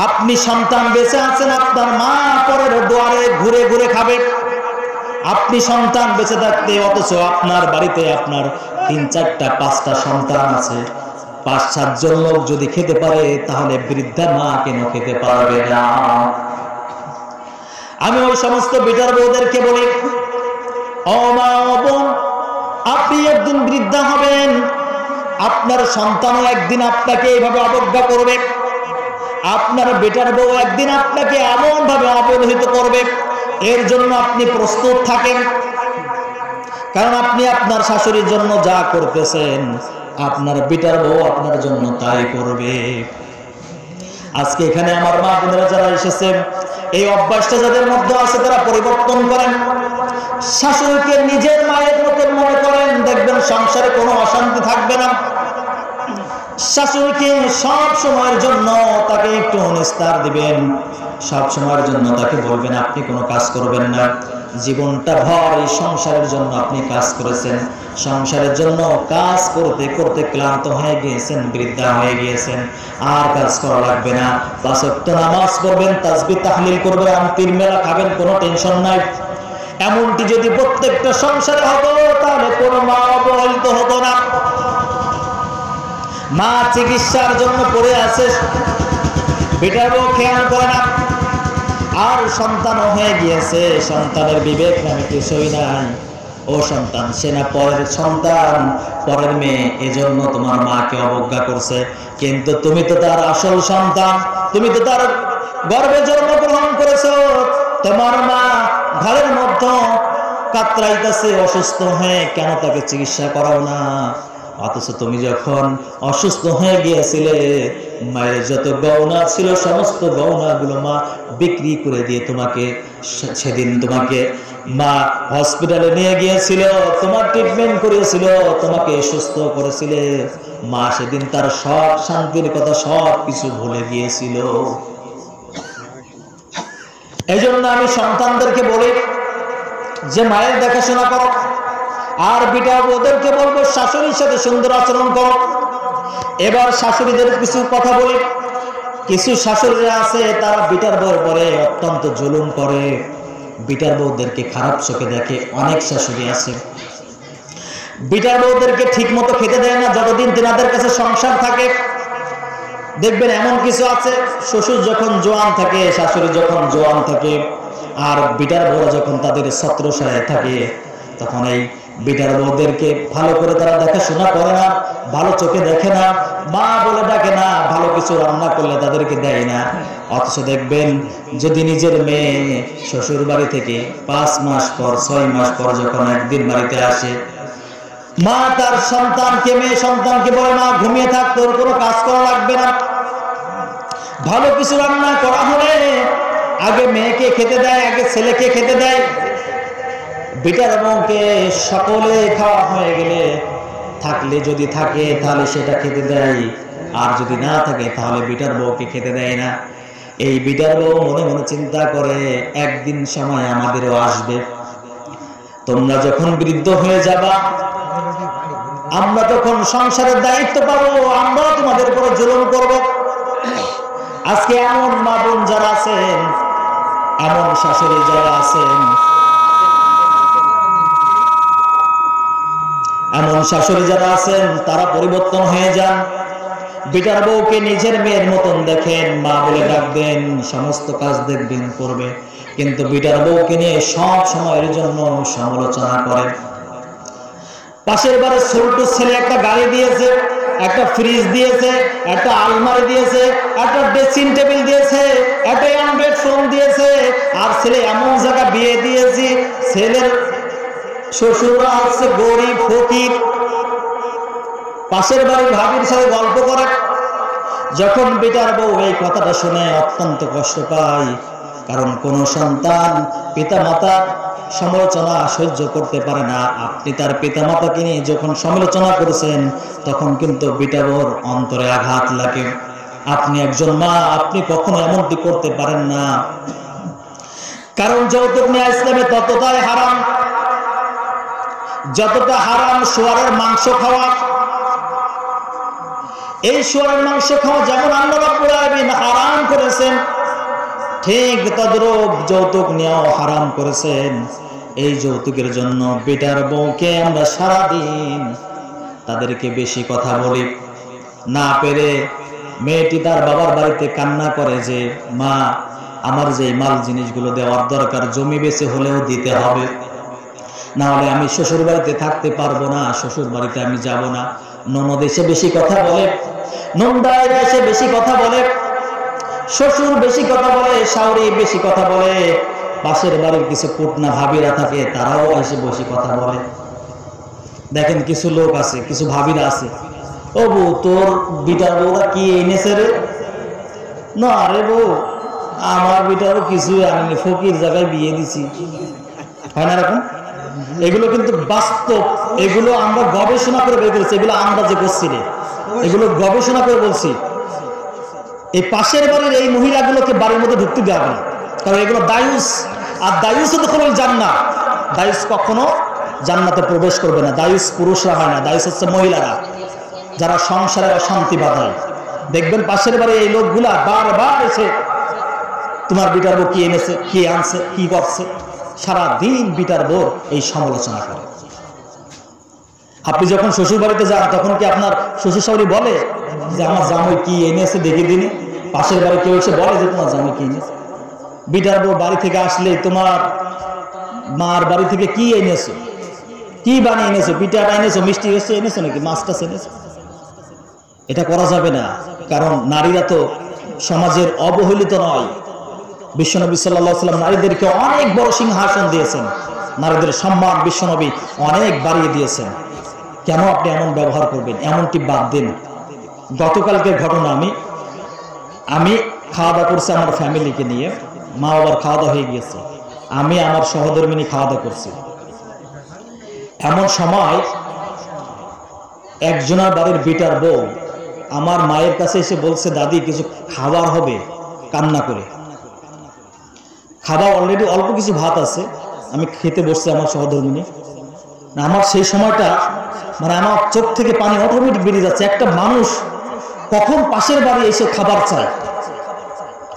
আপনি সন্তান বেঁচে আছেন, আপনার মা পরের দুয়ারে ঘুরে ঘুরে খাবে, আপনি সন্তান বেঁচে থাকতে, অথচ আপনার বাড়িতে আপনার 3, 4, 5টা সন্তান আছে। 5-7 জন লোক যদি খেতে পারে, তাহলে বৃদ্ধা মা কেন খেতে পারবে না? আমি ওই সমস্ত বিটার বউদেরকে বলি, ও মা ও বোন, আপনি একদিন বৃদ্ধা হবেন, আপনার সন্তানও একদিন আপনাকে এইভাবে অবজ্ঞা করবে, আপনার বেটার বউ একদিন আপনাকে এমন ভাবে অবহেলিত করবে। এর জন্য আপনি প্রস্তুত থাকেন, কারণ আপনি আপনার শাশুড়ির জন্য যা করতেছেন, আপনার বেটার বউ আপনার জন্য তাই করবে। আজকে এখানে আমার মা বোনেরা যারা এসেছে, এই অভ্যাসটা যাদের মধ্যে আছে তারা পরিবর্তন করেন। শাশুড়িকে নিজের মায়ের মতন মনে করেন, দেখবেন সংসারে কোনো অশান্তি থাকবে না। শাশুড়িকে সব সময়ের জন্য তাকে একটু নিস্তার দিবেন, সব সময়ের জন্য তাকে বলবেন আপনি কোনো কাজ করবেন না। জীবনটা ভর এই সংসারের জন্য আপনি কাজ করেছেন, সংসারের জন্য কাজ করতে করতে ক্লান্ত হয়ে গিয়েছেন, বৃদ্ধা হয়ে গিয়েছেন, আর কাজ করা লাগবে না। 5 ওয়াক্ত নামাজ পড়বেন, তাসবিহ তাহলিল করবেন, আর 3 বেলা খাবেন, কোনো টেনশন নাই। এমনটি যদি প্রত্যেকটা সংসারে হতো, তাহলে কোনো মা অবহেলিত হতো না। মা চিকিৎসার জন্য পড়ে আছে, বেটার বউ খেয়াল করে না, আর সন্তানও হয়ে গিয়েছে, সন্তানের বিবেক নামে কিছুই নাই। ও সন্তান, সে না পরের সন্তান, পরের মেয়ে, এজন্য তোমার মাকে অবজ্ঞা করছে, কিন্তু তুমি তো তার আসল সন্তান, তুমি তো তার গর্ভে জন্মগ্রহণ করেছো। তোমার মা ঘরের মধ্যে কাতরাইতেছে অসুস্থ হয়ে, কেন তাকে চিকিৎসা করাও না? অথচ তুমি যখন অসুস্থ হয়ে গিয়েছিলে, মায়ের যত গহনা ছিল সমস্ত গহনাগুলো মা বিক্রি করে দিয়ে তোমাকে, সেদিন তোমাকে মা হসপিটালে নিয়ে গিয়েছিল, তোমার ট্রিটমেন্ট করেছিল, তোমাকে সুস্থ করেছিলে। মা সেদিন তার সব শান্তির কথা সব কিছু ভুলে গিয়েছিল। এই জন্য আমি সন্তানদেরকে বলি যে মায়ের দেখাশোনা করো, আর বিটা ওদেরকে বলবো শাশুড়ির সাথে সুন্দর আচরণ করো। এবার শাশুড়িদের কিছু কথা বলি। কিছু শাশুড়িরা আছে, তারা বিটার বউর পরে অত্যন্ত জুলুম করে, বিটার বউদেরকে খারাপ চোখে দেখে। অনেক শাশুড়ি আছে বিটার বউদেরকে ঠিক মতো খেতে দেয় না যতদিন তেনাদের কাছে সংসার থাকে। দেখবেন এমন কিছু আছে, শ্বশুর যখন জোয়ান থাকে, শাশুড়ি যখন জোয়ান থাকে, আর বিটার বউ যখন তাদের ছত্রছায়ায় থাকে, তখন এই বিটার বউদেরকে ভালো করে তারা দেখাশোনা করে না, ভালো চোখে দেখে না, মা বলে ডাকে না, ভালো কিছু রান্না করলে তাদেরকে দেয় না। অথচ দেখবেন যদি নিজের মেয়ে শ্বশুর বাড়ি থেকে 5 মাস পর 6 মাস পর যখন একদিন বাড়িতে আসে, মা তার সন্তানকে, মেয়ে সন্তানকে বলে, মা ঘুমিয়ে থাক, তোর কোনো কাজ করা লাগবে না। ভালো কিছু রান্না করা হলে আগে মেয়েকে খেতে দেয়, আগে ছেলেকে খেতে দেয়। বিটার বউকে সকলে খাওয়া হয়ে গেলে, থাকলে যদি থাকে তাহলে সেটা খেতে দেয়, আর যদি না থাকে তাহলে বিটার বউকে খেতে দেয় না। এই বিটার বউ মনে মনে চিন্তা করে, একদিন সময় আমাদেরও আসবে, তোমরা যখন বৃদ্ধ হয়ে যাবা, আমরা তখন সংসারের দায়িত্ব পাবো, আমরাও তোমাদের উপরে জুলুম করব। আজকে এমন মা বোন যারা আছেন, এমন শাশুড়ি যারা আছেন, এমন শাশুড়ি যারা আছেন, তারা পরিবর্তন হয়ে যান। বিটার বউকে নিজের মেয়ের মতন দেখেন, মা বলে ডাকবেন, সমস্ত কাজ দেখবেন করবে, কিন্তু বিটার বউকে নিয়ে সব সময়ের জন্য সমালোচনা করেন। পাশের বাড়ির ছোট ছেলে একটা গাড়ি দিয়েছে, একটা ফ্রিজ দিয়েছে, একটা আলমারি দিয়েছে, একটা ড্রেসিং টেবিল দিয়েছে, একটা অ্যান্ড্রয়েড ফোন দিয়েছে, আর ছেলে এমন জায়গা বিয়ে দিয়েছি, ছেলের শ্বশুররা হচ্ছে গরিব ফকির। পাশের বাড়ির ভাবির সাথে গল্প করে। যখন বিটার বউ এই কথাটা শুনে অত্যন্ত কষ্ট পায়, কারণ কোন সন্তান পিতা মাতা সমালোচনা সহ্য করতে পারে না। আপনি তার পিতা মাতাকে নিয়ে যখন সমালোচনা করেছেন, তখন কিন্তু বিটা বউর অন্তরে আঘাত লাগে। আপনি একজন মা, আপনি কখনো এমনটি করতে পারেন না, কারণ যৌতুক নেওয়া ইসলামে ততটাই হারাম যতটা হারাম শুয়ারের মাংস খাওয়া। এই শুয়ারের মাংস খাওয়া যেমন আল্লাহ রাব্বুল আলামিন হারাম করেছেন, ঠিক তদ্রূপ যৌতুক নেওয়া হারাম করেছেন। এই যৌতুকের জন্য বেটার বউকে আমরা সারাদিন তাদেরকে বেশি কথা বলি, না পেরে মেয়েটি তার বাবার বাড়িতে কান্না করে যে মা আমার যে মাল জিনিসগুলো দেওয়ার দরকার জমি বেচে হলেও দিতে হবে, না হলে আমি শ্বশুর বাড়িতে থাকতে পারবো না, শ্বশুর বাড়িতে আমি যাব না। ননদ এসে বেশি কথা বলে, নন্দাইরা এসে বেশি কথা বলে, শ্বশুর বেশি কথা বলে, শাশুড়ি বেশি কথা বলে, পাশের বাড়ির কিছু পুটনা ভাবিরা থাকে তারাও এসে বেশি কথা বলে। দেখেন কিছু লোক আছে, কিছু ভাবিরা আছে, ও বউ তোর বিটার বউরা কি এনেছে রে? না রে বউ আমার বিটারও কিছুই আনেনি, ফকির জায়গায় বিয়ে দিছি। হয় না এরকম? এগুলো কিন্তু বাস্তব, এগুলো আমরা গবেষণা করে বের করেছি, এগুলো আমরা যে করছি রে, এগুলো গবেষণা করে বলছি। এই পাশের বাড়ির এই মহিলাগুলোকে বাড়ির মধ্যে ঢুকতে দেওয়া হবে না, কারণ এগুলো দায়ুস, আর দায়ুসও তো কোনো জান্নাত, দায়ুস কখনো জান্নাতে প্রবেশ করবে না। দায়ুস পুরুষরা হয় না, দায়ুস হচ্ছে মহিলারা, যারা সংসারে অশান্তি বাঁধায়। দেখবেন পাশের বাড়ি এই লোকগুলা বারবার এসে তোমার বিটার বউ কি এনেছে, কি আনছে, কি করছে, সারা দিন বিটার বউ এই সমালোচনা করে। আপনি যখন শ্বশুর বাড়িতে যান তখন কি আপনার শ্বশুর শাশুড়ি বলে যে আমার জামাই কি এনেছে দেখে দিন? পাশের বাড়ি কেউ এসে বলে যে তোমার জামাই কি এনেছে? বিটার বউ বাড়ি থেকে আসলে তোমার মার বাড়ি থেকে কি এনেছো, কি বানিয়ে এনেছো, পিঠাটা এনেছো, মিষ্টি এনেছো নাকি মাছটা এনেছো? এটা করা যাবে না, কারণ নারীরা তো সমাজের অবহেলিত নয়। বিশ্বনবী সাল্লাল্লাহু আলাইহি ওয়াসাল্লাম নারীদেরকে অনেক বড় সিংহাসন দিয়েছেন, নারীদের সম্মান বিশ্বনবী অনেক বাড়িয়ে দিয়েছেন। কেন আপনি এমন ব্যবহার করবেন? এমনটি বাদ দিন। গতকালকের ঘটনা, আমি খাওয়া দাওয়া করছি আমার ফ্যামিলিকে নিয়ে, মা বাবার খাওয়া দাওয়া হয়ে গিয়েছে, আমি আমার সহধর্মিনী খাওয়া দাওয়া করছি। এমন সময় একজনের বাড়ির বিটার বউ আমার মায়ের কাছে এসে বলছে দাদি কিছু খাবার হবে, কান্না করে। খাবার অলরেডি অল্প কিছু ভাত আছে, আমি খেতে বসছি আমার সহধর্মিনী। আমার সেই সময়টা মানে আমার চোখ থেকে পানি অটোমেটিক বেরিয়ে যাচ্ছে। একটা মানুষ কখন পাশের বাড়ি এসে খাবার চায়,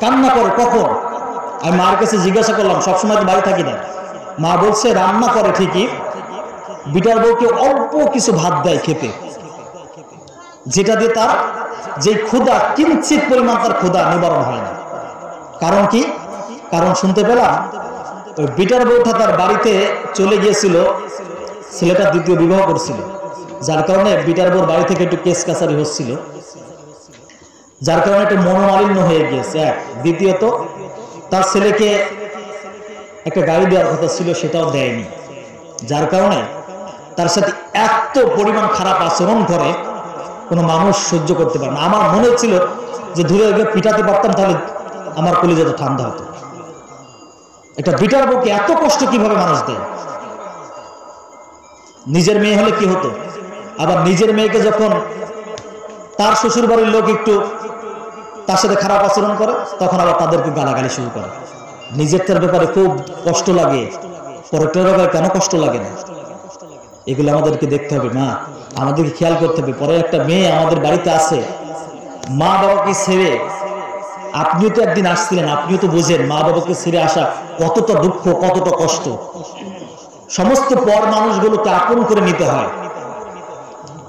কান্না করে কখন? আমি মার কাছে জিজ্ঞাসা করলাম, সবসময় তো বাড়ি থাকি না। মা বলছে রান্না করে ঠিকই, বিটার বউকে অল্প কিছু ভাত দেয় খেতে, যেটা দিয়ে তার যে ক্ষুধা, কিঞ্চিত পরিমাণ তার ক্ষুধা নিবারণ হয় না। কারণ কি? কারণ শুনতে পেলাম ওই বিটার বউটা তার বাড়িতে চলে গিয়েছিল, ছেলেটা দ্বিতীয় বিবাহ করছিল, যার কারণে বিটার বউর বাড়ি থেকে একটু কেস কাছারি হচ্ছিল, যার কারণে একটু মনোমালিন্য হয়ে গিয়েছে। এক, দ্বিতীয়ত তার ছেলেকে একটা গাড়ি দেওয়ার কথা ছিল, সেটাও দেয়নি, যার কারণে তার সাথে এত পরিমাণ খারাপ আচরণ করে কোনো মানুষ সহ্য করতে পারে না। আমার মনে হচ্ছিল যে ধরে ওকে পিটাতে পারতাম, তাহলে আমার কলিজাটা ঠান্ডা হতো। একটা বিটার বউকে এত কষ্ট কিভাবে মানুষ দেয়? নিজের মেয়ে হলে কি হতো? আবার নিজের মেয়েকে যখন তার শ্বশুর বাড়ির লোক একটু তার সাথে খারাপ আচরণ করে, তখন আবার তাদেরকে গালাগালি শুরু করে। নিজেরটার ব্যাপারে খুব কষ্ট লাগে, পরেরটার ব্যাপারে কেন কষ্ট লাগে না? এগুলো আমাদেরকে দেখতে হবে, মা আমাদেরকে খেয়াল করতে হবে। পরে একটা মেয়ে আমাদের বাড়িতে আছে, মা বাবাকে ছেড়ে, আপনিও তো একদিন আসছিলেন, আপনিও তো বুঝেন মা বাবাকে ছেড়ে আসা কতটা দুঃখ, কতটা কষ্ট। সমস্ত পর মানুষগুলোকে আপন করে নিতে হয়,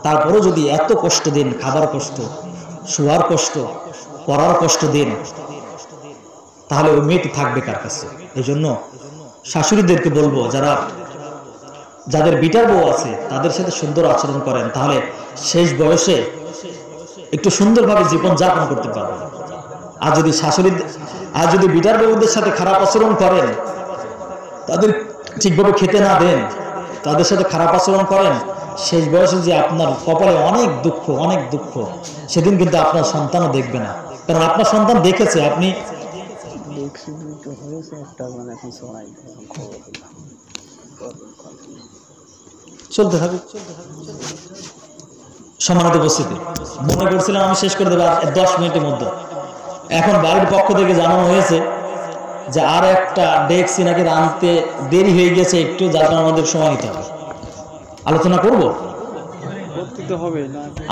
তারপরও যদি এত কষ্ট দিন, খাবার কষ্ট, শোয়ার কষ্ট, পড়ার কষ্ট দিন, তাহলে ওই মেয়েটি থাকবে কার কাছে? এই জন্য শাশুড়িদেরকে বলবো, যাদের বিটার বউ আছে তাদের সাথে সুন্দর আচরণ করেন, তাহলে শেষ বয়সে একটু সুন্দরভাবে জীবন যাপন করতে পারবেন। আর যদি বিটার বউদের সাথে খারাপ আচরণ করেন, তাদের ঠিকভাবে খেতে না দেন, তাদের সাথে খারাপ আচরণ করেন, শেষ বয়সে যে আপনার কপালে অনেক দুঃখ, অনেক দুঃখ, সেদিন কিন্তু আপনার সন্তানও দেখবে না। কারণ আপনার সন্তান দেখেছে আপনি চলতে থাকুক। সম্মানিত উপস্থিতি, মনে করছিলাম আমি শেষ করে দেবো 10 মিনিটের মধ্যে। এখন বাড়ির পক্ষ থেকে জানানো হয়েছে যে আর একটা ডেস্ক নাকি আনতে দেরি হয়ে গেছে একটু, যার কারণে আমাদের সময় নিতে হবে। আলোচনা করব,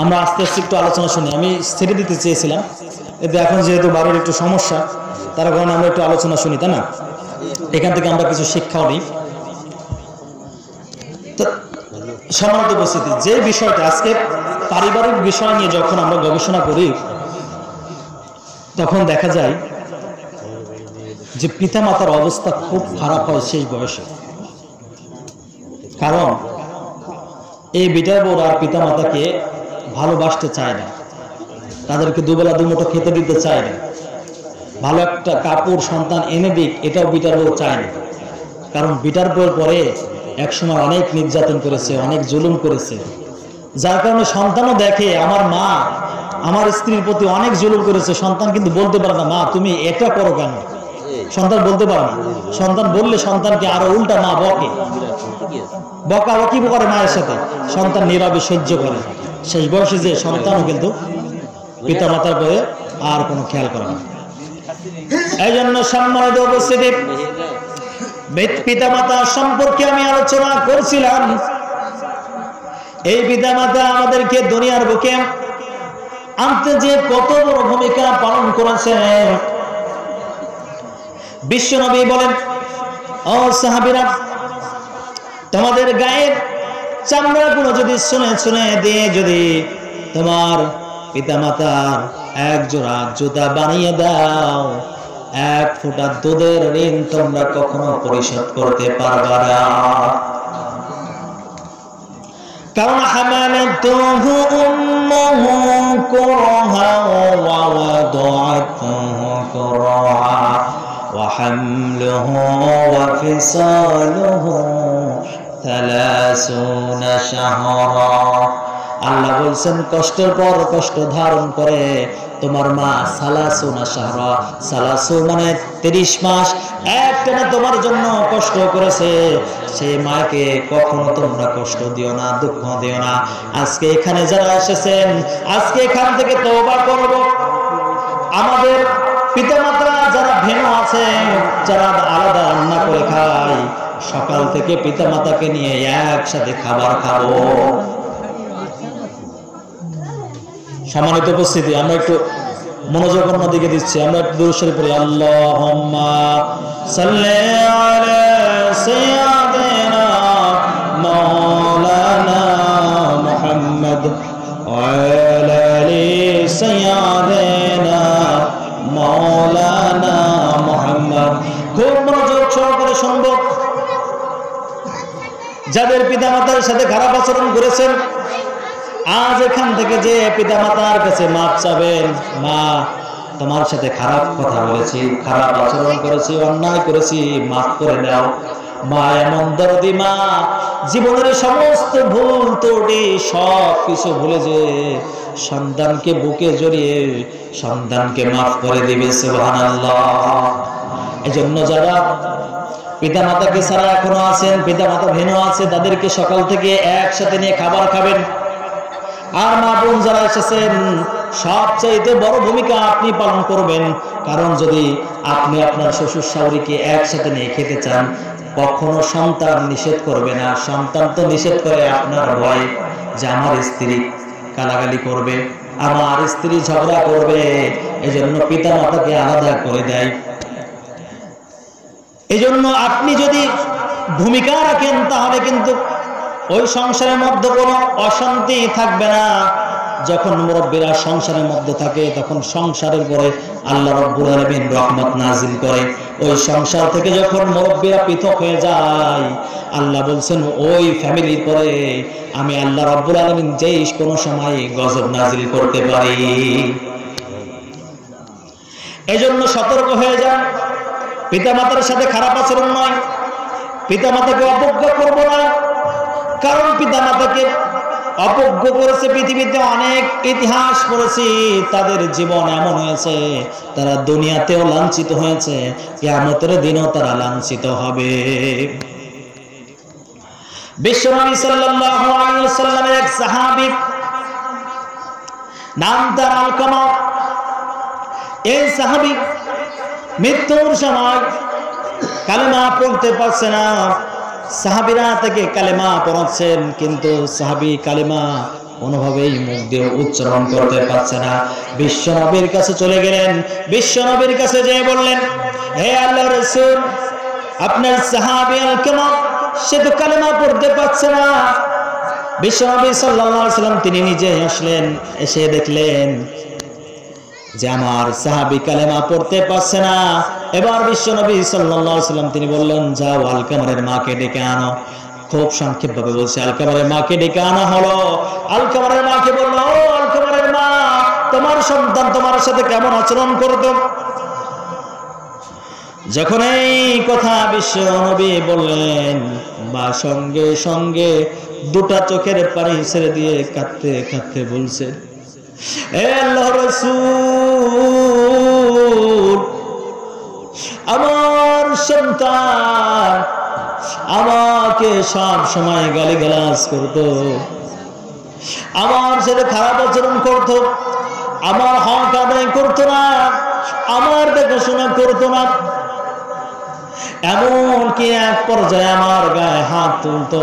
আমরা আস্তে আস্তে একটু আলোচনা শুনি। আমি ছেড়ে দিতে চেয়েছিলাম, কিন্তু এখন যেহেতু বাড়ির একটু সমস্যা, তার কারণে আমরা একটু আলোচনা শুনি, তাই না? এখান থেকে আমরা কিছু শিক্ষাও নিই। তো সম্মানিত উপস্থিতি, যে বিষয়টা আজকে পারিবারিক বিষয় নিয়ে যখন আমরা গবেষণা করি তখন দেখা যায় যে পিতামাতার অবস্থা খুব খারাপ হয় শেষ বয়সে। কারণ এই বিটার বউরা আর পিতামাতাকে ভালোবাসতে চায় না, তাদেরকে দুবেলা দুমুঠো খেতে দিতে চায় না, ভালো একটা কাপড় সন্তান এনে দিক এটাও বিটার বউ চায় না। কারণ বিটার বউর পরে একসময় অনেক নির্যাতন করেছে, অনেক জুলুম করেছে, যার কারণে সন্তানও দেখে আমার মা আমার স্ত্রীর প্রতি অনেক জুলুম করেছে। সন্তান কিন্তু বলতে পারে না, মা তুমি এটা করো কেন, সন্তান বলতে পারে না। সন্তান বললে সন্তানকে আরো উল্টা মা বকে, বকাবকি করে মায়ের সাথে, সন্তান নীরবে সহ্য করে। শেষ বয়সে যে সন্তানও কিন্তু পিতা মাতার পরে আর কোনো খেয়াল করে না। এই জন্য সম্মানিত উপস্থিতি, পিতা মাতা সম্পর্কে আমি আলোচনা করছিলাম। এই পিতা মাতা আমাদেরকে দুনিয়ার বুকে আনতে যে কত বড় ভূমিকা পালন করেছেন। বিশ্বনবী বলেন, ও সাহাবীরা, তোমাদের গায়ের চামড়াগুলো যদি শুনে শুনে দিয়ে যদি তোমার পিতামাতার এক জোড়া জুতা বানিয়ে দাও, এক ফোঁটা দুধের ঋণ তোমরা কখনো পরিশোধ করতে পারবে না। কারণ হামালাতুহু উম্মুহু কুরহা ওয়া ওয়াদাআতুহু কুরহা ওয়া হামলুহু ওয়া ফিসালুহু 30 শাহরা। আল্লাহ বলছেন, কষ্টের পর কষ্ট ধারণ করে তোমার মা 30 শাহরা, 30 মানে 30 মাস একটানা তোমার জন্য কষ্ট করেছে। সেই মাকে কখনো তোমরা কষ্ট দিও না, দুঃখ দিও না। আজকে এখানে যারা এসেছেন, আজকে এখান থেকে তওবা করব। আমাদের পিতামাতা যারা ভিন্ন আছে, যারা আলাদা রান্না করে খায়, সকাল থেকে পিতামাতাকে নিয়ে একসাথে খাবার খাবো। সম্মানিত উপস্থিতি, আমরা একটু মনোযোগ অন্যদিকে দিচ্ছি। আমরা একটু দুরূদ শরীফ পড়ি। আল্লাহুম্মা সাল্লি আলা সাইয়্যিদিনা মাওলানা মুহাম্মদ ওয়া আলা আলি সাইয়্যিদিনা মাওলানা মুহাম্মদ। খুব মনোযোগ সহকারে শুনবো। যাদের পিতামাতার সাথে খারাপ আচরণ করেছেন, আজ এখান থেকে যে পিতামাতার কাছে মাপ চাবেন, মা তোমার সাথে খারাপ কথা বলেছি, খারাপ আচরণ করেছি, অন্যায় করেছি, মাফ করে দাও। মা এমন দরদি মা, জীবনের সমস্ত ভুল ত্রুটি সব কিছু ভুলে যে সন্তানকে বুকে জড়িয়ে সন্তানকে মাফ করে দিবে। সুবহানাল্লাহ। এজন্য যারা পিতামাতাকে ছাড়া এখনো আছেন, পিতামাতা ভিন্ন আছে, তাদেরকে সকাল থেকে একসাথে নিয়ে খাবার খাবেন। আর মা বোন যারা এসেছেন, সবচাইতে বড় ভূমিকা আপনি পালন করবেন। কারণ যদি আপনি আপনার শ্বশুর শাশুড়িকে একসাথে নিয়ে খেতে চান, কখনো সন্তান নিষেধ করবে না। সন্তান তো নিষেধ করে আপনার ভয় যে আমার স্ত্রী গালাগালি করবে, আমার স্ত্রী ঝগড়া করবে, এজন্য পিতা মাতাকে আলাদা করে দেয়। এজন্য আপনি যদি ভূমিকা রাখেন, তাহলে কিন্তু ওই সংসারের মধ্যে কোনো অশান্তি থাকবে না। যখন মুরব্বীরা সংসারের মধ্যে থাকে, তখন সংসারের পরে আল্লাহ রাব্বুল আলামিন রহমত নাজিল করে। ওই সংসার থেকে যখন মুরব্বীরা পৃথক হয়ে যায়, আল্লাহ বলছেন ওই ফ্যামিলির পরে আমি আল্লাহ রাব্বুল আলামিন যেই কোনো সময় গজব নাজিল করতে পারি। এজন্য সতর্ক হয়ে যান। পিতামাতার সাথে খারাপ আচরণ নয়, পিতামাতাকে অবজ্ঞা করব না। কারণ পিতামাতাকে অবজ্ঞা করেছে পৃথিবীতে অনেক ইতিহাস পড়েছি, তাদের জীবন এমন হয়েছে, তারা দুনিয়াতেও লাঞ্ছিত হয়েছে, কিয়ামতের দিনও তারা লাঞ্ছিত হবে। বিশ্বনবী সাল্লাল্লাহু আলাইহি ওয়াসাল্লামের এক সাহাবী, নাম তার আলকামা। এই সাহাবী মৃত্যুর সময় কালেমা পড়তে পারছে না। সাহাবীরা থেকে কালেমা পড়াচ্ছেন, কিন্তু সাহাবী কালেমা কোনোভাবেই মুখ দিয়ে উচ্চারণ করতে পারছে না। বিশ্বনবীর কাছে চলে গেলেন। বিশ্বনবীর কাছে যেয়ে বললেন, হে আল্লাহর রাসূল, আপনার সাহাবী আলকামা সে তো কালেমা পড়তে পারছে না। বিশ্বনবী সাল্লাল্লাহু আলাইহি সাল্লাম তিনি নিজে আসলেন, এসে দেখলেন যে আমার সাহাবী কালেমা পড়তে পারছে না। এবার বিশ্বনবী সাল্লাল্লাহু আলাইহি সাল্লাম তিনি বললেন, যাও আলকামারের মাকে ডেকে আনো। খুব সংক্ষেপ ভাবে বলছে, আলকামারের মাকে ডেকে আনা হলো। আলকামারের মাকে বলল, ও আলকামারের মা, তোমার সন্তান তোমার সাথে কেমন আচরণ করতো? যখন এই কথা বিশ্বনবী বললেন, মা সঙ্গে সঙ্গে দুটা চোখের পানি ছেড়ে দিয়ে কাঁদতে কাঁদতে বলছে, এ আল্লাহর রাসূল, আমার সন্তান আমাকে সব সময় গালিগালাজ করতো, আমার সাথে খারাপ আচরণ করতো, আমার হক আদায় করতো না, আমার দেখাশোনা করতো না, এমনকি এক পর্যায়ে আমার গায়ে হাত তুলতো।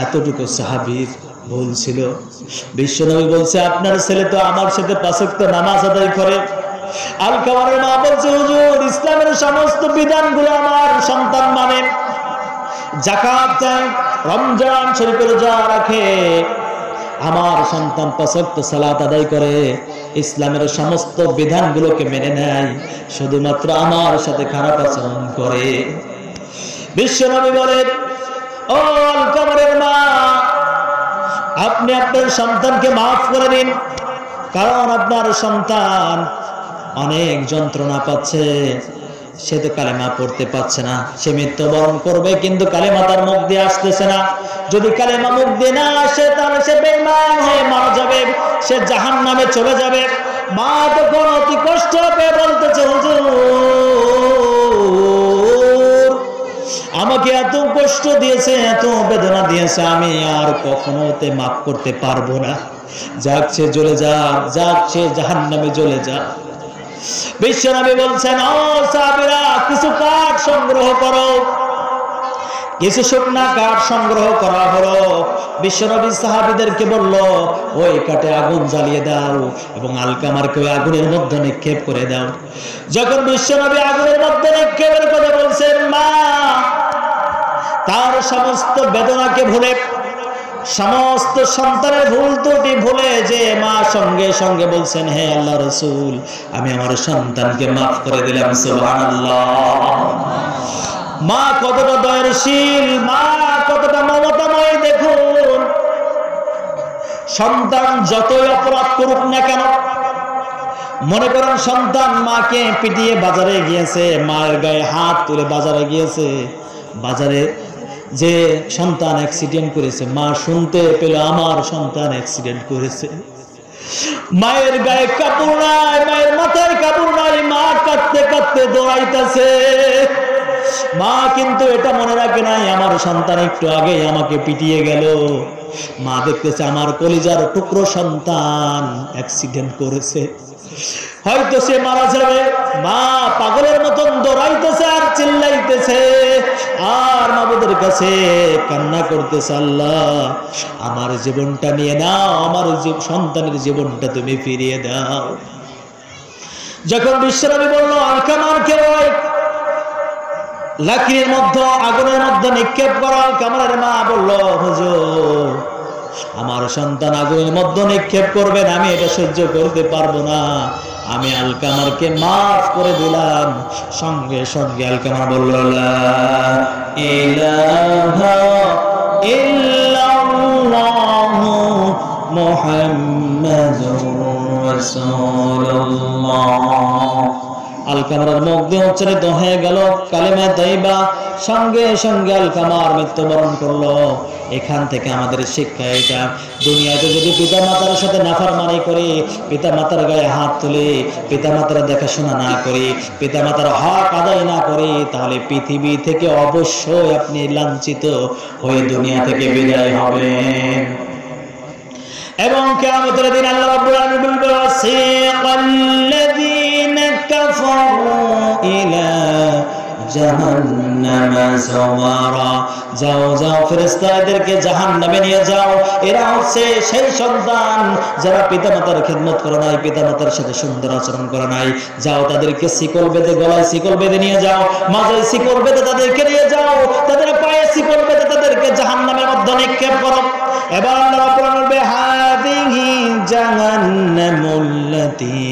এতটুকু সাহাবীর ভুল ছিল। বিশ্বনবী বলছে, আপনার ছেলে তো আমার সাথে 5 ওয়াক্ত নামাজ আদায় করে। আলকামারের মা বলছে, হুজুর, ইসলামের সমস্ত বিধানগুলো আমার সন্তান মানে, যাকাত দেয়, রমজান শরীফের রোজা রাখে, আমার সন্তান 5 ওয়াক্ত সালাত আদায় করে, ইসলামের সমস্ত বিধানগুলোকে মেনে নেয়, শুধুমাত্র আমার সাথে খারাপ আচরণ করে। বিশ্বনবী বলেন, ও আলকামারের মা, আপনি আপনার সন্তানকে মাফ করে দিন, কারণ আপনার সন্তান অনেক যন্ত্রণা পাচ্ছে, সে তো কালেমা পড়তে পারছে না, সে মৃত্যুবরণ করবে, কিন্তু কালেমা তার মুখ দিয়ে আসতেছে না। যদি কালেমা মুখ দিয়ে না আসে, তাহলে সে বেঈমান হয়ে মারা যাবে, সে জাহান্নামে চলে যাবে। মা তখন অতি কষ্ট পেয়ে বলতেছে, হুজুর, আমাকে এত কষ্ট দিয়েছে, এত বেদনা দিয়েছে, আমি আর কখনো ওতে মাফ করতে পারবো না। যাক, সে জ্বলে যাক, যাক, সে জাহান্নামে জ্বলে যাক। বিশ্বনবী বলছেন, ও সাহাবীরা, কিছু কাঠ সংগ্রহ করো। কিছু শুকনা কাঠ সংগ্রহ করা হলো। বিশ্বনবী সাহাবীদেরকে বলল, ওই কাঠে আগুন জ্বালিয়ে দাও এবং আলকামারকে ওই আগুনের মধ্যে নিক্ষেপ করে দাও। যখন বিশ্বনবী আগুনের মধ্যে নিক্ষেপের কথা বলছেন, মা তার সমস্ত বেদনাকে ভুলে, সমস্ত সন্তানের ভুল ত্রুটি ভুলে, যে মা সঙ্গে সঙ্গে বলছেন, হে আল্লাহর রাসূল, আমি আমার সন্তানকে মাফ করে দিলাম। সুবহানাল্লাহ। মা কতটা দয়াশীল, মা কতটা মমতাময় দেখুন। সন্তান যতই অপরাধ করুক না কেন, মনে করেন সন্তান মাকে পিটিয়ে বাজারে গিয়েছে, মায়ের গায়ে হাত তুলে বাজারে গিয়েছে, বাজারে যে সন্তান অ্যাক্সিডেন্ট করেছে, মা শুনতে পেল আমার সন্তান অ্যাক্সিডেন্ট করেছে, মায়ের গায়ে কাপড় নাই, মায়ের মাথায় কাপড় নাই, মা কাঁদতে কাঁদতে দৌড়াইতেছে। মা কিন্তু এটা মনে রাখে নাই, আমার সন্তান একটু আগে আমাকে পিটিয়ে গেল। মা দেখতেছে আমার কলিজার টুকরো সন্তান অ্যাক্সিডেন্ট করেছে, হয়তো সে মারা যাবে। মা পাগলের মতন দৌড়াইতেছে আর চিল্লাইতেছে, আর মাবুদের কাছে কান্না করতেছে, আল্লাহ, আমার জীবনটা নিয়ে নাও, আমার সন্তানের জীবনটা তুমি ফিরিয়ে দাও। যখন বিশ্বনবী বলল, আলকামারকে ওই লাকড়ির মধ্যে, আগুনের মধ্যে নিক্ষেপ করা, আলকামারের মা বলল, হুজুর, আমার সন্তান আগুনের মধ্যে নিক্ষেপ করবেন, আমি এটা সহ্য করতে পারবো না, আমি আলকামারকে মাফ করে দিলাম। সঙ্গে সঙ্গে আলকামার বলল, লা ইলাহা ইল্লাল্লাহু মুহাম্মাদুর রাসূলুল্লাহ। আলকামার মুখ দিয়ে উচ্চারিত হয়ে গেল কালেমা তাইবা, সঙ্গে সঙ্গে আলকামার মৃত্যুবরণ করলো। এখান থেকে আমাদের শিক্ষা এটা, দুনিয়াতে যদি পিতা মাতার সাথে নাফরমানি করি, পিতা মাতার গায়ে হাত তুলি, পিতা মাতার দেখাশোনা না করি, পিতা মাতার হক আদায় না করি, তাহলে পৃথিবী থেকে অবশ্যই আপনি লাঞ্ছিত হয়ে দুনিয়া থেকে বিদায় হবেন। এবং কিয়ামতের দিন আল্লাহ রাব্বুল আলামিন বলবেন, ওয়াসিকাল্লাযীনা কাফারু ইলা জাহান্নাম যাও যাও ফেরেশতা এদেরকে জাহান্নামে নিয়ে যাও। এরা হচ্ছে সেই সন্তান যারা পিতামাতার খেদমত করে নাই, পিতামাতার সাথে সুন্দর আচরণ করে নাই। যাও তাদেরকে শিকল বেঁধে, গলায় শিকল বেঁধে নিয়ে যাও, মাথায় শিকল বেঁধে তাদেরকে নিয়ে যাও, তাদের পায়ে শিকল বেঁধে তাদেরকে জাহান্নামের মধ্যে নিক্ষেপ করো। এবার আল্লাহ রাব্বুল আলামিন বলবে হাদিহি জাহান্নামুল্লাতী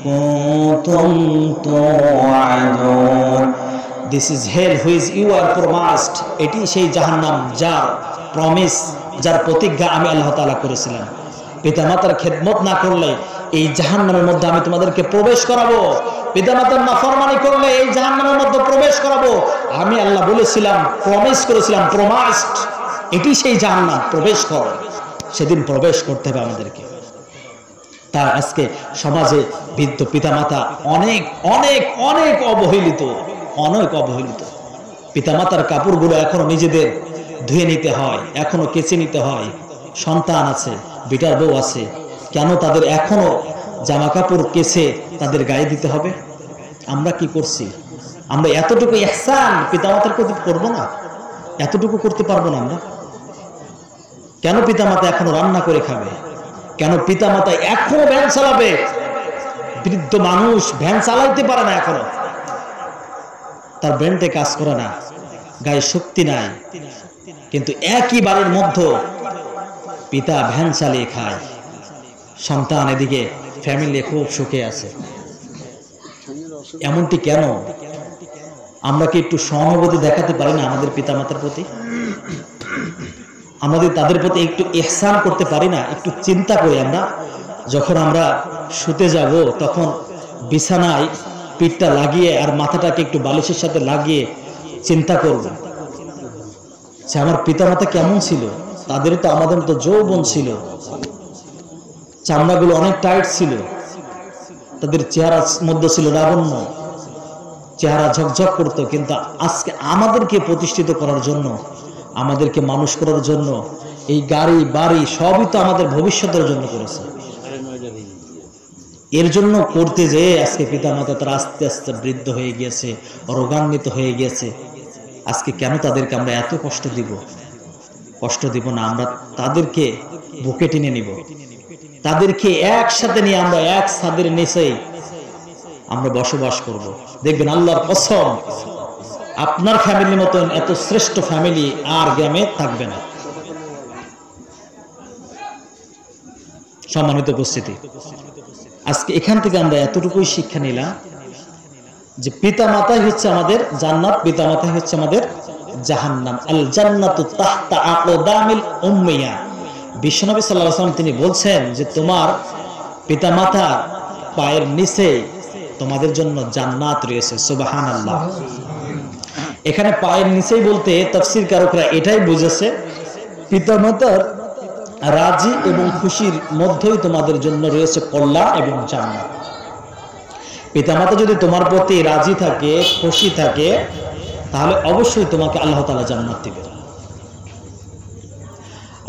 কুনতুম তুআদুন, this is hell which you are promised. এটি সেই জাহান্নাম যার প্রমিস, যার প্রতিজ্ঞা আমি আল্লাহ তাআলা করেছিলাম। পিতামাতার খেদমত না করলে এই জাহান্নামের মধ্যে আমি তোমাদেরকে প্রবেশ করাবো, পিতামাতার নাফরমানি করলে এই জাহান্নামের মধ্যে প্রবেশ করাবো। আমি আল্লাহ বলেছিলাম, প্রমিস করেছিলাম, প্রমিসড। এটি সেই জাহান্নাম, প্রবেশ করো। সেদিন প্রবেশ করতে হবে আমাদেরকে। তার আজকে সমাজে বৃদ্ধ পিতামাতা অনেক অনেক অনেক অবহেলিত, অনেক অবহেলিত। পিতামাতার কাপড়গুলো এখনো নিজেদের ধুয়ে নিতে হয়, এখনো কেচে নিতে হয়। সন্তান আছে, বিটার বউ আছে, কেন তাদের এখনো জামা কাপড় কেচে তাদের গায়ে দিতে হবে? আমরা কি করছি? আমরা এতটুকু ইহসান পিতামাতার প্রতি করবো না? এতটুকু করতে পারবো না আমরা? কেন পিতামাতা এখনো রান্না করে খাবে? কেন পিতামাতা এখনো ভ্যান চালাবে? বৃদ্ধ মানুষ ভ্যান চালাইতে পারে না এখনো, তার ব্রেনটে কাজ করে না, গায়ে শক্তি নাই, কিন্তু একই বাড়ির মধ্যে পিতা ভ্যান চালিয়ে খায়, সন্তান এদিকে ফ্যামিলি খুব সুখে আছে। এমনটি কেন? আমরা কি একটু সহানুভূতি দেখাতে পারি না আমাদের পিতামাতার প্রতি? আমাদের তাদের প্রতি একটু ইহসান করতে পারি না? একটু চিন্তা করি আমরা, যখন আমরা শুতে যাব তখন বিছানায় পিঠটা লাগিয়ে আর মাথাটাকে একটু বালিশের সাথে লাগিয়ে চিন্তা করব যে আমার পিতামাতা কেমন ছিল। তাদের তো আমাদের তো যৌবন ছিল, চামড়াগুলো অনেক টাইট ছিল, তাদের চেহারার মধ্যে ছিল লাবণ্য, চেহারা ঝকঝক করতো। কিন্তু আজকে আমাদেরকে প্রতিষ্ঠিত করার জন্য, আমাদেরকে মানুষ করার জন্য এই গাড়ি বাড়ি সবই তো আমাদের ভবিষ্যতের জন্য করেছে। এর জন্য করতে যেয়ে আজকে পিতামাতা তারা আস্তে আস্তে বৃদ্ধ হয়ে গিয়েছে, রোগান্বিত হয়ে গিয়েছে। আজকে কেন তাদেরকে আমরা এত কষ্ট দিব? কষ্ট দিব না, আমরা তাদেরকে বুকে টেনে নিব, তাদেরকে একসাথে নিয়ে আমরা এক ছাদের নিচেই আমরা বসবাস করব। দেখবেন আল্লাহর কসম, আপনার ফ্যামিলির মতন এত শ্রেষ্ঠ ফ্যামিলি আর গ্রামে থাকবে না। সম্মানিত উপস্থিতি, আজকে এখান থেকে আমরা এতটুকুই শিক্ষা নিলাম যে পিতা মাতাই হচ্ছে আমাদের জান্নাত, পিতা মাতাই হচ্ছে আমাদের জাহান্নাম। আল জান্নাতু তাহতা আকদামিল উম্মিয়া। বিশ্বনবী সাল্লাল্লাহু আলাইহি ওয়াসাল্লাম তিনি বলছেন যে তোমার পিতা মাতা পায়ের নিচে তোমাদের জন্য জান্নাত রয়েছে। সুবহানাল্লাহ। এখানে পায়ের নিচেই বলতে তাফসীর কারকরা এটাই বুঝেছে, পিতামাতার রাজি এবং খুশির মধ্যেই তোমাদের জন্য রয়েছে কল্যাণ এবং জান্নাত। পিতামাতা যদি তোমার প্রতি রাজি থাকে, খুশি থাকে, তাহলে অবশ্যই তোমাকে আল্লাহ তাআলা জান্নাত দিবেন।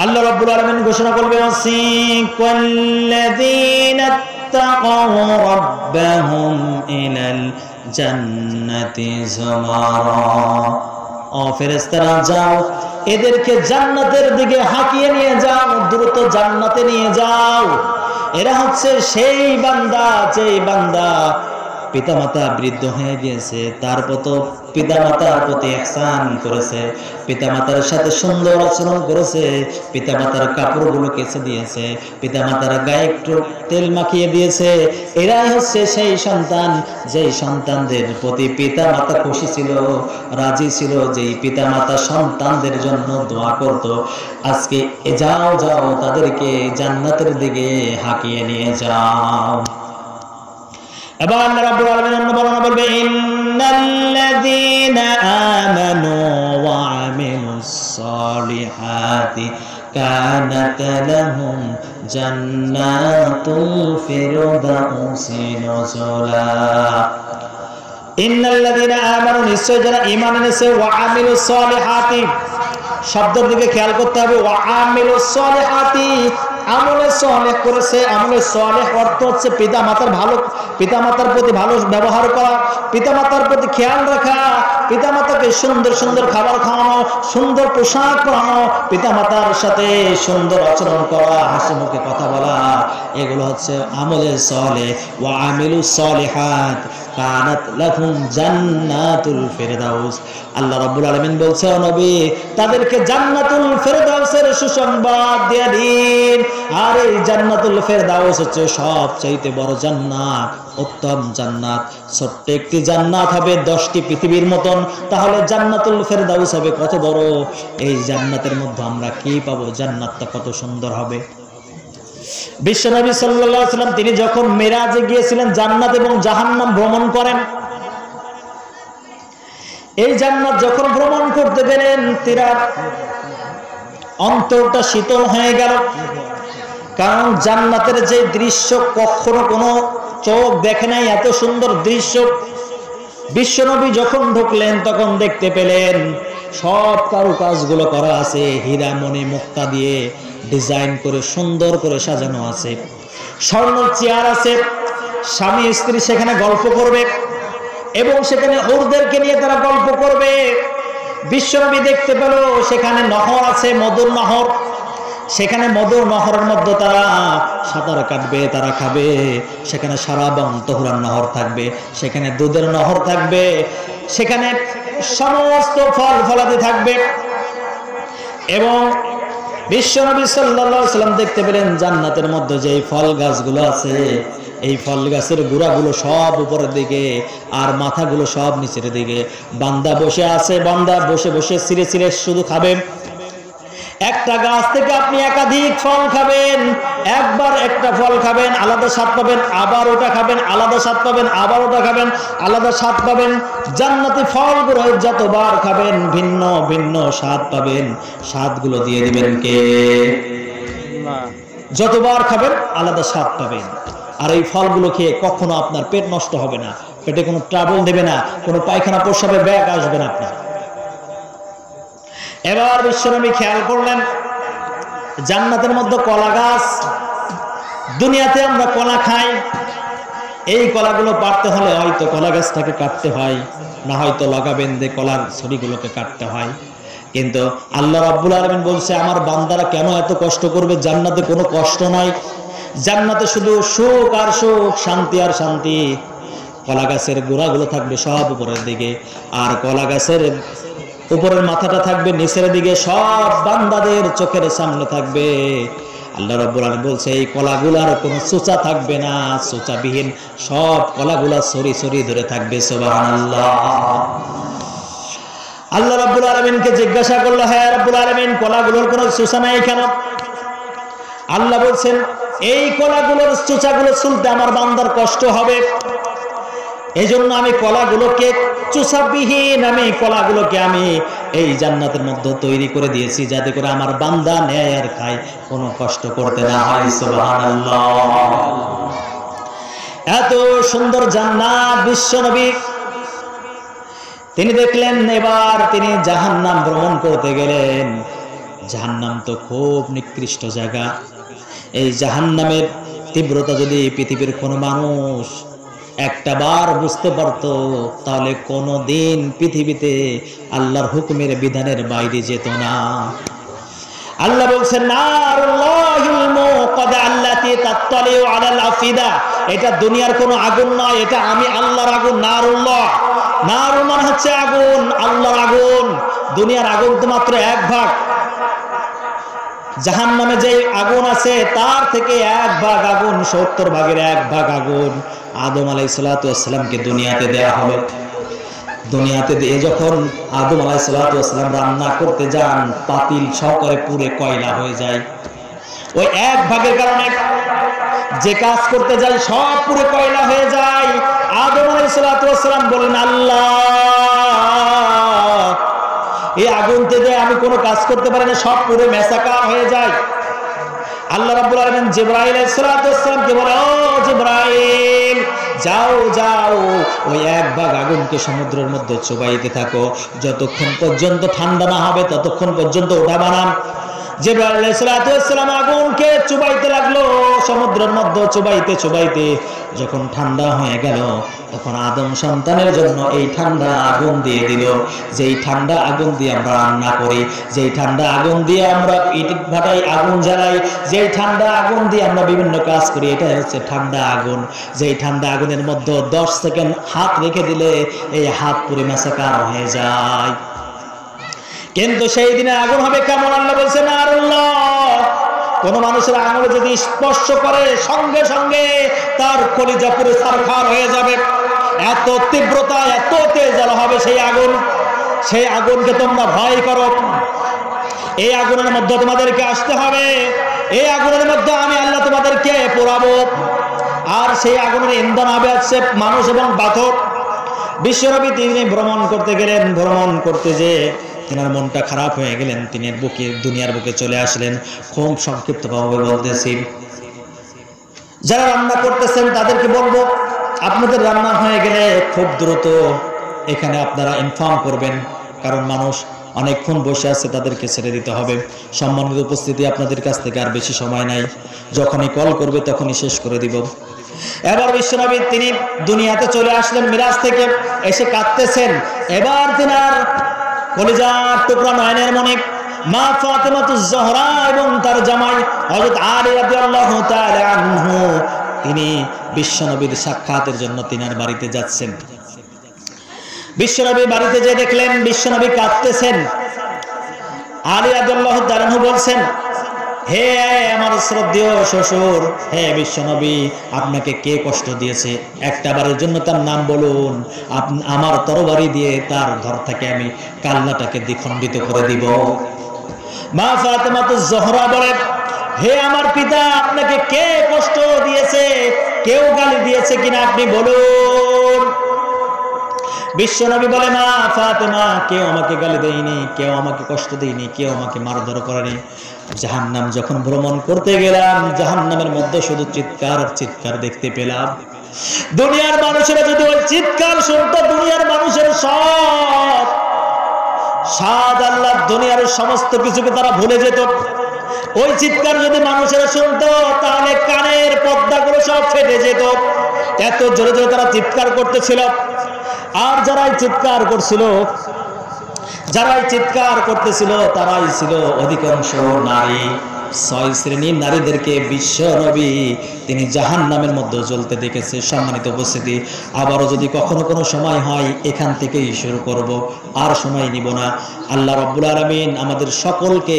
আল্লাহ রাব্বুল আলামিন ঘোষণা করবেন ওয়াসিকাল্লাযীনা তাকাউ রাব্বাহুম ইলাল জান্নাতি যুমারা। ও ফেরেশতারা যাও, এদেরকে জান্নাতের দিকে হাঁকিয়ে নিয়ে যাও, দ্রুত জান্নাতে নিয়ে যাও। এরা হচ্ছে সেই বান্দা, যেই বান্দা পিতামাতা বৃদ্ধ হয়ে গিয়েছে, তারপর তো পিতামাতার প্রতি ইহসান করেছে, পিতামাতার সাথে সুন্দর আচরণ করেছে, পিতামাতার কাপড়গুলো কেচে দিয়েছে, পিতামাতার গায়ে একটু তেল মাখিয়ে দিয়েছে। এরাই হচ্ছে সেই সন্তান, যেই সন্তানদের প্রতি পিতামাতা খুশি ছিল, রাজি ছিল, যেই পিতামাতা সন্তানদের জন্য দোয়া করত। আজকে যাও যাও, তাদেরকে জান্নাতের দিকে হাঁকিয়ে নিয়ে যাও। এবার আল্লাহ রাব্বুল আলামিন অন্য বর্ণনা বলবে ইন্নাল্লাযীনা আমানু ওয়া আমিলুস সালিহাতি কানাত লাহুম জান্নাতুল ফিরদাউসি নুজুলা। ইন্নাল্লাযীনা আমানু, নিশ্চয় যারা ঈমান এনেছে, ওয়া আমিলুস সালিহাতি, শব্দের দিকে খেয়াল করতে হবে, ওয়া আমিলুস সালিহাতি আমলে সালেহ করেছে। আমলে সালেহ অর্থ হচ্ছে পিতামাতার প্রতি ভালো ব্যবহার করা, পিতামাতার প্রতি খেয়াল রাখা, পিতামাতাকে সুন্দর সুন্দর খাবার খাওয়ানো, সুন্দর পোশাক পরানো, পিতামাতার সাথে সুন্দর আচরণ করা, হাসি মুখে কথা বলা, এগুলো হচ্ছে আমলে সালেহ। ওয়া আমিলুস সালিহাত কানাত লাহুম জান্নাতুল ফিরদাউস। আল্লাহ রাব্বুল আলামিন বলছে, ও নবী, তাদেরকে জান্নাতুল ফিরদাউসের সুসংবাদ দিয়ে দিন। আর এই জান্নাতুল ফিরদাউস হচ্ছে সবচেয়ে বড় জান্নাত, উত্তম জান্নাত। ছোট্ট একটি জান্নাত হবে 10টি পৃথিবীর মতন, তাহলে জান্নাতুল ফিরদাউস হবে কত বড়। এই জান্নাতের মধ্যে আমরা কি পাবো? জান্নাতটা কত সুন্দর হবে। বিশ্বনবী সাল্লাল্লাহু আলাইহি ওয়াসাল্লাম তিনি যখন মেরাজে গিয়েছিলেন, জান্নাত এবং জাহান্নাম ভ্রমণ করেন। এই জান্নাত যখন ভ্রমণ করতে গেলেন, তিনার অন্তরটা শীতল হয়ে গেল। কারণ জান্নাতের যে দৃশ্য কখনো কোনো চোখ দেখে নাই, এত সুন্দর দৃশ্য। বিশ্বনবী যখন ঢুকলেন তখন দেখতে পেলেন সব কারুকাজগুলো করা আছে, হীরা মণি মুক্তা দিয়ে ডিজাইন করে সুন্দর করে সাজানো আছে। স্বর্ণ চেয়ার আছে, স্বামী স্ত্রী সেখানে গল্প করবে এবং সেখানে হুরদেরকে নিয়ে তারা গল্প করবে। বিশ্বনবী দেখতে পেল সেখানে নহর আছে, মধুর নহর। সেখানে মধুর নহরের মধ্যে তারা সাঁতার কাটবে, তারা খাবে। সেখানে সারাব তহুরার নহর থাকবে, সেখানে দুধের নহর থাকবে, সেখানে সমস্ত ফল ফলাদি থাকবে। এবং বিশ্বনবী সাল্লাল্লাহু আলাইহি ওয়াসাল্লাম দেখতে পেলেন জান্নাতের মধ্যে যে ফল গাছগুলো আছে, এই ফল গাছের গুড়াগুলো সব উপরের দিকে আর মাথাগুলো সব নিচের দিকে। বান্দা বসে আছে, বান্দা বসে বসে ছিঁড়ে ছিঁড়ে শুধু খাবে। একটা গাছ থেকে আপনি একাধিক ফল খাবেন। একবার একটা ফল খাবেন, আলাদা স্বাদ পাবেন, আবার ওটা খাবেন, আলাদা স্বাদ পাবেন, আবার ওটা খাবেন, আলাদা স্বাদ পাবেন। জান্নাতি ফলগুলো যতবার খাবেন ভিন্ন ভিন্ন স্বাদ পাবেন। স্বাদগুলো দিয়ে দিবেন কে? যতবার খাবেন আলাদা স্বাদ পাবেন। আর এই ফলগুলো খেয়ে কখনো আপনার পেট নষ্ট হবে না, পেটে কোনো ট্রাবল দেবে না, কোনো পায়খানা প্রস্রাবের ব্যাগ আসবে না আপনার। এবার বিশ্বনবী খেয়াল করলেন জান্নাতের মধ্যে কলা গাছ। দুনিয়াতে আমরা কলা খাই, এই কলাগুলো পাড়তে হলে হয়তো কলা গাছটাকে কাটতে হয়, না হয়তো লগা বেঁধে কলার ছড়িগুলোকে কাটতে হয়। কিন্তু আল্লাহ রাব্বুল আলামিন বলছে, আমার বান্দারা কেন এত কষ্ট করবে? জান্নাতে কোনো কষ্ট নাই, জান্নাতে শুধু সুখ আর সুখ, শান্তি আর শান্তি। কলা গাছের গোড়াগুলো থাকবে সব উপরের দিকে, আর কলা গাছের উপরের মাথাটা থাকবে নিচের দিকে, সব বান্দাদের চোখের সামনে থাকবে। আল্লাহ রাব্বুল আলামিন বলছে, এই কলাগুলার কোনো চোচা থাকবে না, চোচাবিহীন সব কলাগুলা সরি সরি ধরে থাকবে। সুবহানাল্লাহ। আল্লাহ রাব্বুল আলামিনকে জিজ্ঞাসা করলো, হ্যাঁ রাব্বুল আলামিন, কলাগুলোর কোনো চোচা নাই কেন? আল্লাহ বলছেন, এই কলাগুলোর চোচাগুলো চুলতে আমার বান্দার কষ্ট হবে, এই জন্য আমি কলাগুলোকে চোষাবিহীন, আমি কলাগুলোকে আমি এই জান্নাতের মধ্যে তৈরি করে দিয়েছি, যাতে করে আমার বান্দা নেয় আর খায়, কোনো কষ্ট করতে না হয়। সুবহানাল্লাহ। এত সুন্দর জান্নাত বিশ্বনবী তিনি দেখলেন। এবার তিনি জাহান্নাম ভ্রমণ করতে গেলেন। জাহান্নাম তো খুব নিকৃষ্ট জায়গা। এই জাহান্নামের তীব্রতা যদি পৃথিবীর কোনো মানুষ একটা বার বুঝতে পারতো, তাহলে কোনোদিন পৃথিবীতে আল্লাহর হুকুমের বিধানের বাইরে যেত না। আল্লাহ বলছেন, নারুল্লাহিল মুকাদ্দা আল্লাতী তাত্তালিউ আলাল আফিদা, এটা দুনিয়ার কোনো আগুন নয়, এটা আমি আল্লাহর আগুন। নারুল্লাহ, নারু মানে হচ্ছে আগুন, আল্লাহর আগুন। দুনিয়ার আগুন তো মাত্র 1 ভাগ, জাহান্নামে যে আগুন আছে তার থেকে 1 ভাগ আগুন, 70 ভাগের 1 ভাগ আগুন আদম আলাইহিস সালাতু ওয়াস সালামকে দুনিয়াতে দেয়া হবে। দুনিয়াতে দিয়ে যখন আদম আলাইহিস সালাতু ওয়াস সালাম রান্না করতে যান, পাতিল সহকারে পুড়ে কয়লা হয়ে যায়। ওই 1 ভাগের কারণে যে কাজ করতে যাই সব পুড়ে কয়লা হয়ে যায়। আদম আলাইহিস সালাতু ওয়াস সালাম বলেন, আল্লাহ, এই আগুন থেকে আমি কোনো কাজ করতে পারি না, সব পুরো মেসাকার হয়ে যায়। আল্লাহ রাব্বুল আলামিন জিবরাইল আলাইহিস সালাতু ওয়াস সালামকে বলে, ও জিবরাইল, যাও যাও, ওই 1 ভাগ আগুনকে সমুদ্রের মধ্যে চুবাইতে থাকো, যতক্ষণ পর্যন্ত ঠান্ডা না হবে ততক্ষণ পর্যন্ত ওটা বানান। জিবরাইল আলাইহিস সালাম আগুনকে চুবাইতে লাগলো, সমুদ্রের মধ্যে চুবাইতে চুবাইতে যখন ঠান্ডা হয়ে গেল, তখন আদম সন্তানের জন্য এই ঠান্ডা আগুন দিয়ে দিল। যেই ঠান্ডা আগুন দিয়ে আমরা রান্না করি, যেই ঠান্ডা আগুন দিয়ে আমরা ইট ভাটাই আগুন জ্বালাই, যেই ঠান্ডা আগুন দিয়ে আমরা বিভিন্ন কাজ করি, এটাই হচ্ছে ঠান্ডা আগুন। যেই ঠান্ডা আগুনের মধ্যে 10 সেকেন্ড হাত রেখে দিলে এই হাত পুরো মাসাকার হয়ে যায়। কিন্তু সেই দিনে আগুন হবে কেমন? আল্লাহ বলছেন, আল্লাহ কোন মানুষের আঙুলে যদি স্পর্শ করে সঙ্গে সঙ্গে তার কলিজা পুরো ছারখার হয়ে যাবে। এত তীব্রতা, এত তেজ হবে সেই আগুন। সেই আগুনকে তোমরা ভয় করো। এই আগুনের মধ্যে তোমাদেরকে আসতে হবে। এই আগুনের মধ্যে আমি আল্লাহ তোমাদেরকে পোড়াবো। আর সেই আগুনের ইন্ধন হবে হচ্ছে মানুষ এবং পাথর। বিশ্বনবী তিনি ভ্রমণ করতে গেলেন। ভ্রমণ করতে যে তেনার মনটা খারাপ হয়ে গেলেন, তিনি দুনিয়ার বুকে চলে আসলেন। খুব সংক্ষিপ্তভাবে বলতেছি, যারা রান্না করতেছেন তাদেরকে বলবো, আপনাদের রান্না হয়ে গেলে খুব দ্রুত এখানে আপনারা ইনফর্ম করবেন, কারণ মানুষ অনেকক্ষণ বসে আছে, তাদেরকে ছেড়ে দিতে হবে। সম্মানিত উপস্থিতি, আপনাদের কাছ থেকে আর বেশি সময় নাই, যখনই কল করবে তখনই শেষ করে দিব। এবার বিশ্বনবী তিনি দুনিয়াতে চলে আসলেন মিরাজ থেকে, এসে কাঁদতেছেন। এবার তিনার কলিজার টুকরা নয়নের মনে মা ফাতেমাতুজ জোহরা এবং তার জামাই হযরত আলী রাদিয়াল্লাহু তাআলা আনহু, তিনি বিশ্বনবীর সাক্ষাতের জন্য তিনার বাড়িতে যাচ্ছেন। বিশ্বনবী বাড়িতে যেয়ে দেখলেন বিশ্বনবী কাঁদতেছেন। আলী রাদিয়াল্লাহু তাআলা আনহু বলছেন, হে আমার শ্রদ্ধেয় শ্বশুর, হে বিশ্বনবী, আপনাকে কে কষ্ট দিয়েছে? একটা বারের জন্য তার নাম বলুন, আমার তরবারি দিয়ে তার ঘর থেকে আমি কাল্লাটাকে দ্বিখণ্ডিত করে দিব। মা ফাতেমাতুজ জোহরা বলে, হে আমার পিতা, আপনাকে কে কষ্ট দিয়েছে? কেউ গালি দিয়েছে কিনা আপনি বলুন। বিশ্বনবী বলে, মা ফাতেমা, কেউ আমাকে গালি দেয়নি, কেউ আমাকে কষ্ট দেয়নি, কেউ আমাকে মারধর করেনি। জাহান্নাম যখন ভ্রমণ করতে গেলাম, জাহান্নামের মধ্যে শুধু চিৎকার আর চিৎকার দেখতে পেলাম। দুনিয়ার মানুষেরা যদি ওই চিৎকার শুনতো, দুনিয়ার মানুষের সব স্বাদ, আল্লাহ দুনিয়ার সমস্ত কিছুকে তারা ভুলে যেত। ওই চিৎকার যদি মানুষেরা শুনতো, তাহলে কানের পর্দাগুলো সব ফেটে যেত। এত জোরে জোরে তারা চিৎকার করতেছিল। আর যারাই চিৎকার করতেছিল তারাই ছিল অধিকাংশ নারী। 6 শ্রেণীর নারীদেরকে বিশ্বনবী তিনি জাহান্নামের মধ্যে জ্বলতে দেখেছে। সম্মানিত উপস্থিতি, আবারও যদি কখনো কোনো সময় হয় এখান থেকেই শুরু করব, আর সময় নিব না। আল্লাহ রাব্বুল আলামিন আমাদের সকলকে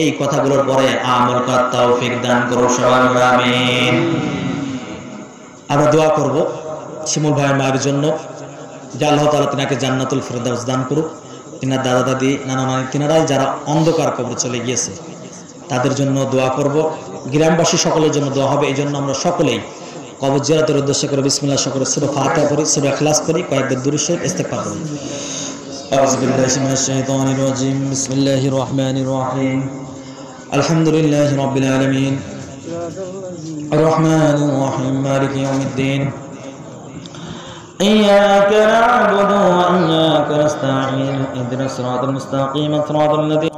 এই কথাগুলোর পরে আমল করার তৌফিক দান করুন, সবাই আমিন। আমরা দোয়া করব শিমুল ভাইয়ের মায়ের জন্য, যে আল্লাহ তাআলা তিনাকে জান্নাতুল ফেরদাউস দান করুক। তিনার দাদা দাদি, নানা নানি, তিনারাই যারা অন্ধকার কবরে চলে গিয়েছে তাদের জন্য দোয়া করব। গ্রামবাসী সকলের জন্য দোয়া হবে। এই জন্য আমরা সকলেই কবর জিয়ারতের উদ্দেশ্য করে বিসমিল্লাহ সকলে সূরা ফাতিহা পড়ি, সূরা ইখলাস পড়ি, কয়েকবার দুরূদ শরীফ ইস্তেগফার করি। আউযু বিল্লাহি মিনাশ শাইতানির রাজিম। বিসমিল্লাহির রহমানির রহিম। আলহামদুলিল্লাহি রাব্বিল আলামিন। আর রহমানির রহিম, মালিকি ইয়াউমিদ্দিন। إياك نعبد وإياك نستعين اهدنا الصراط المستقيم صراط الذين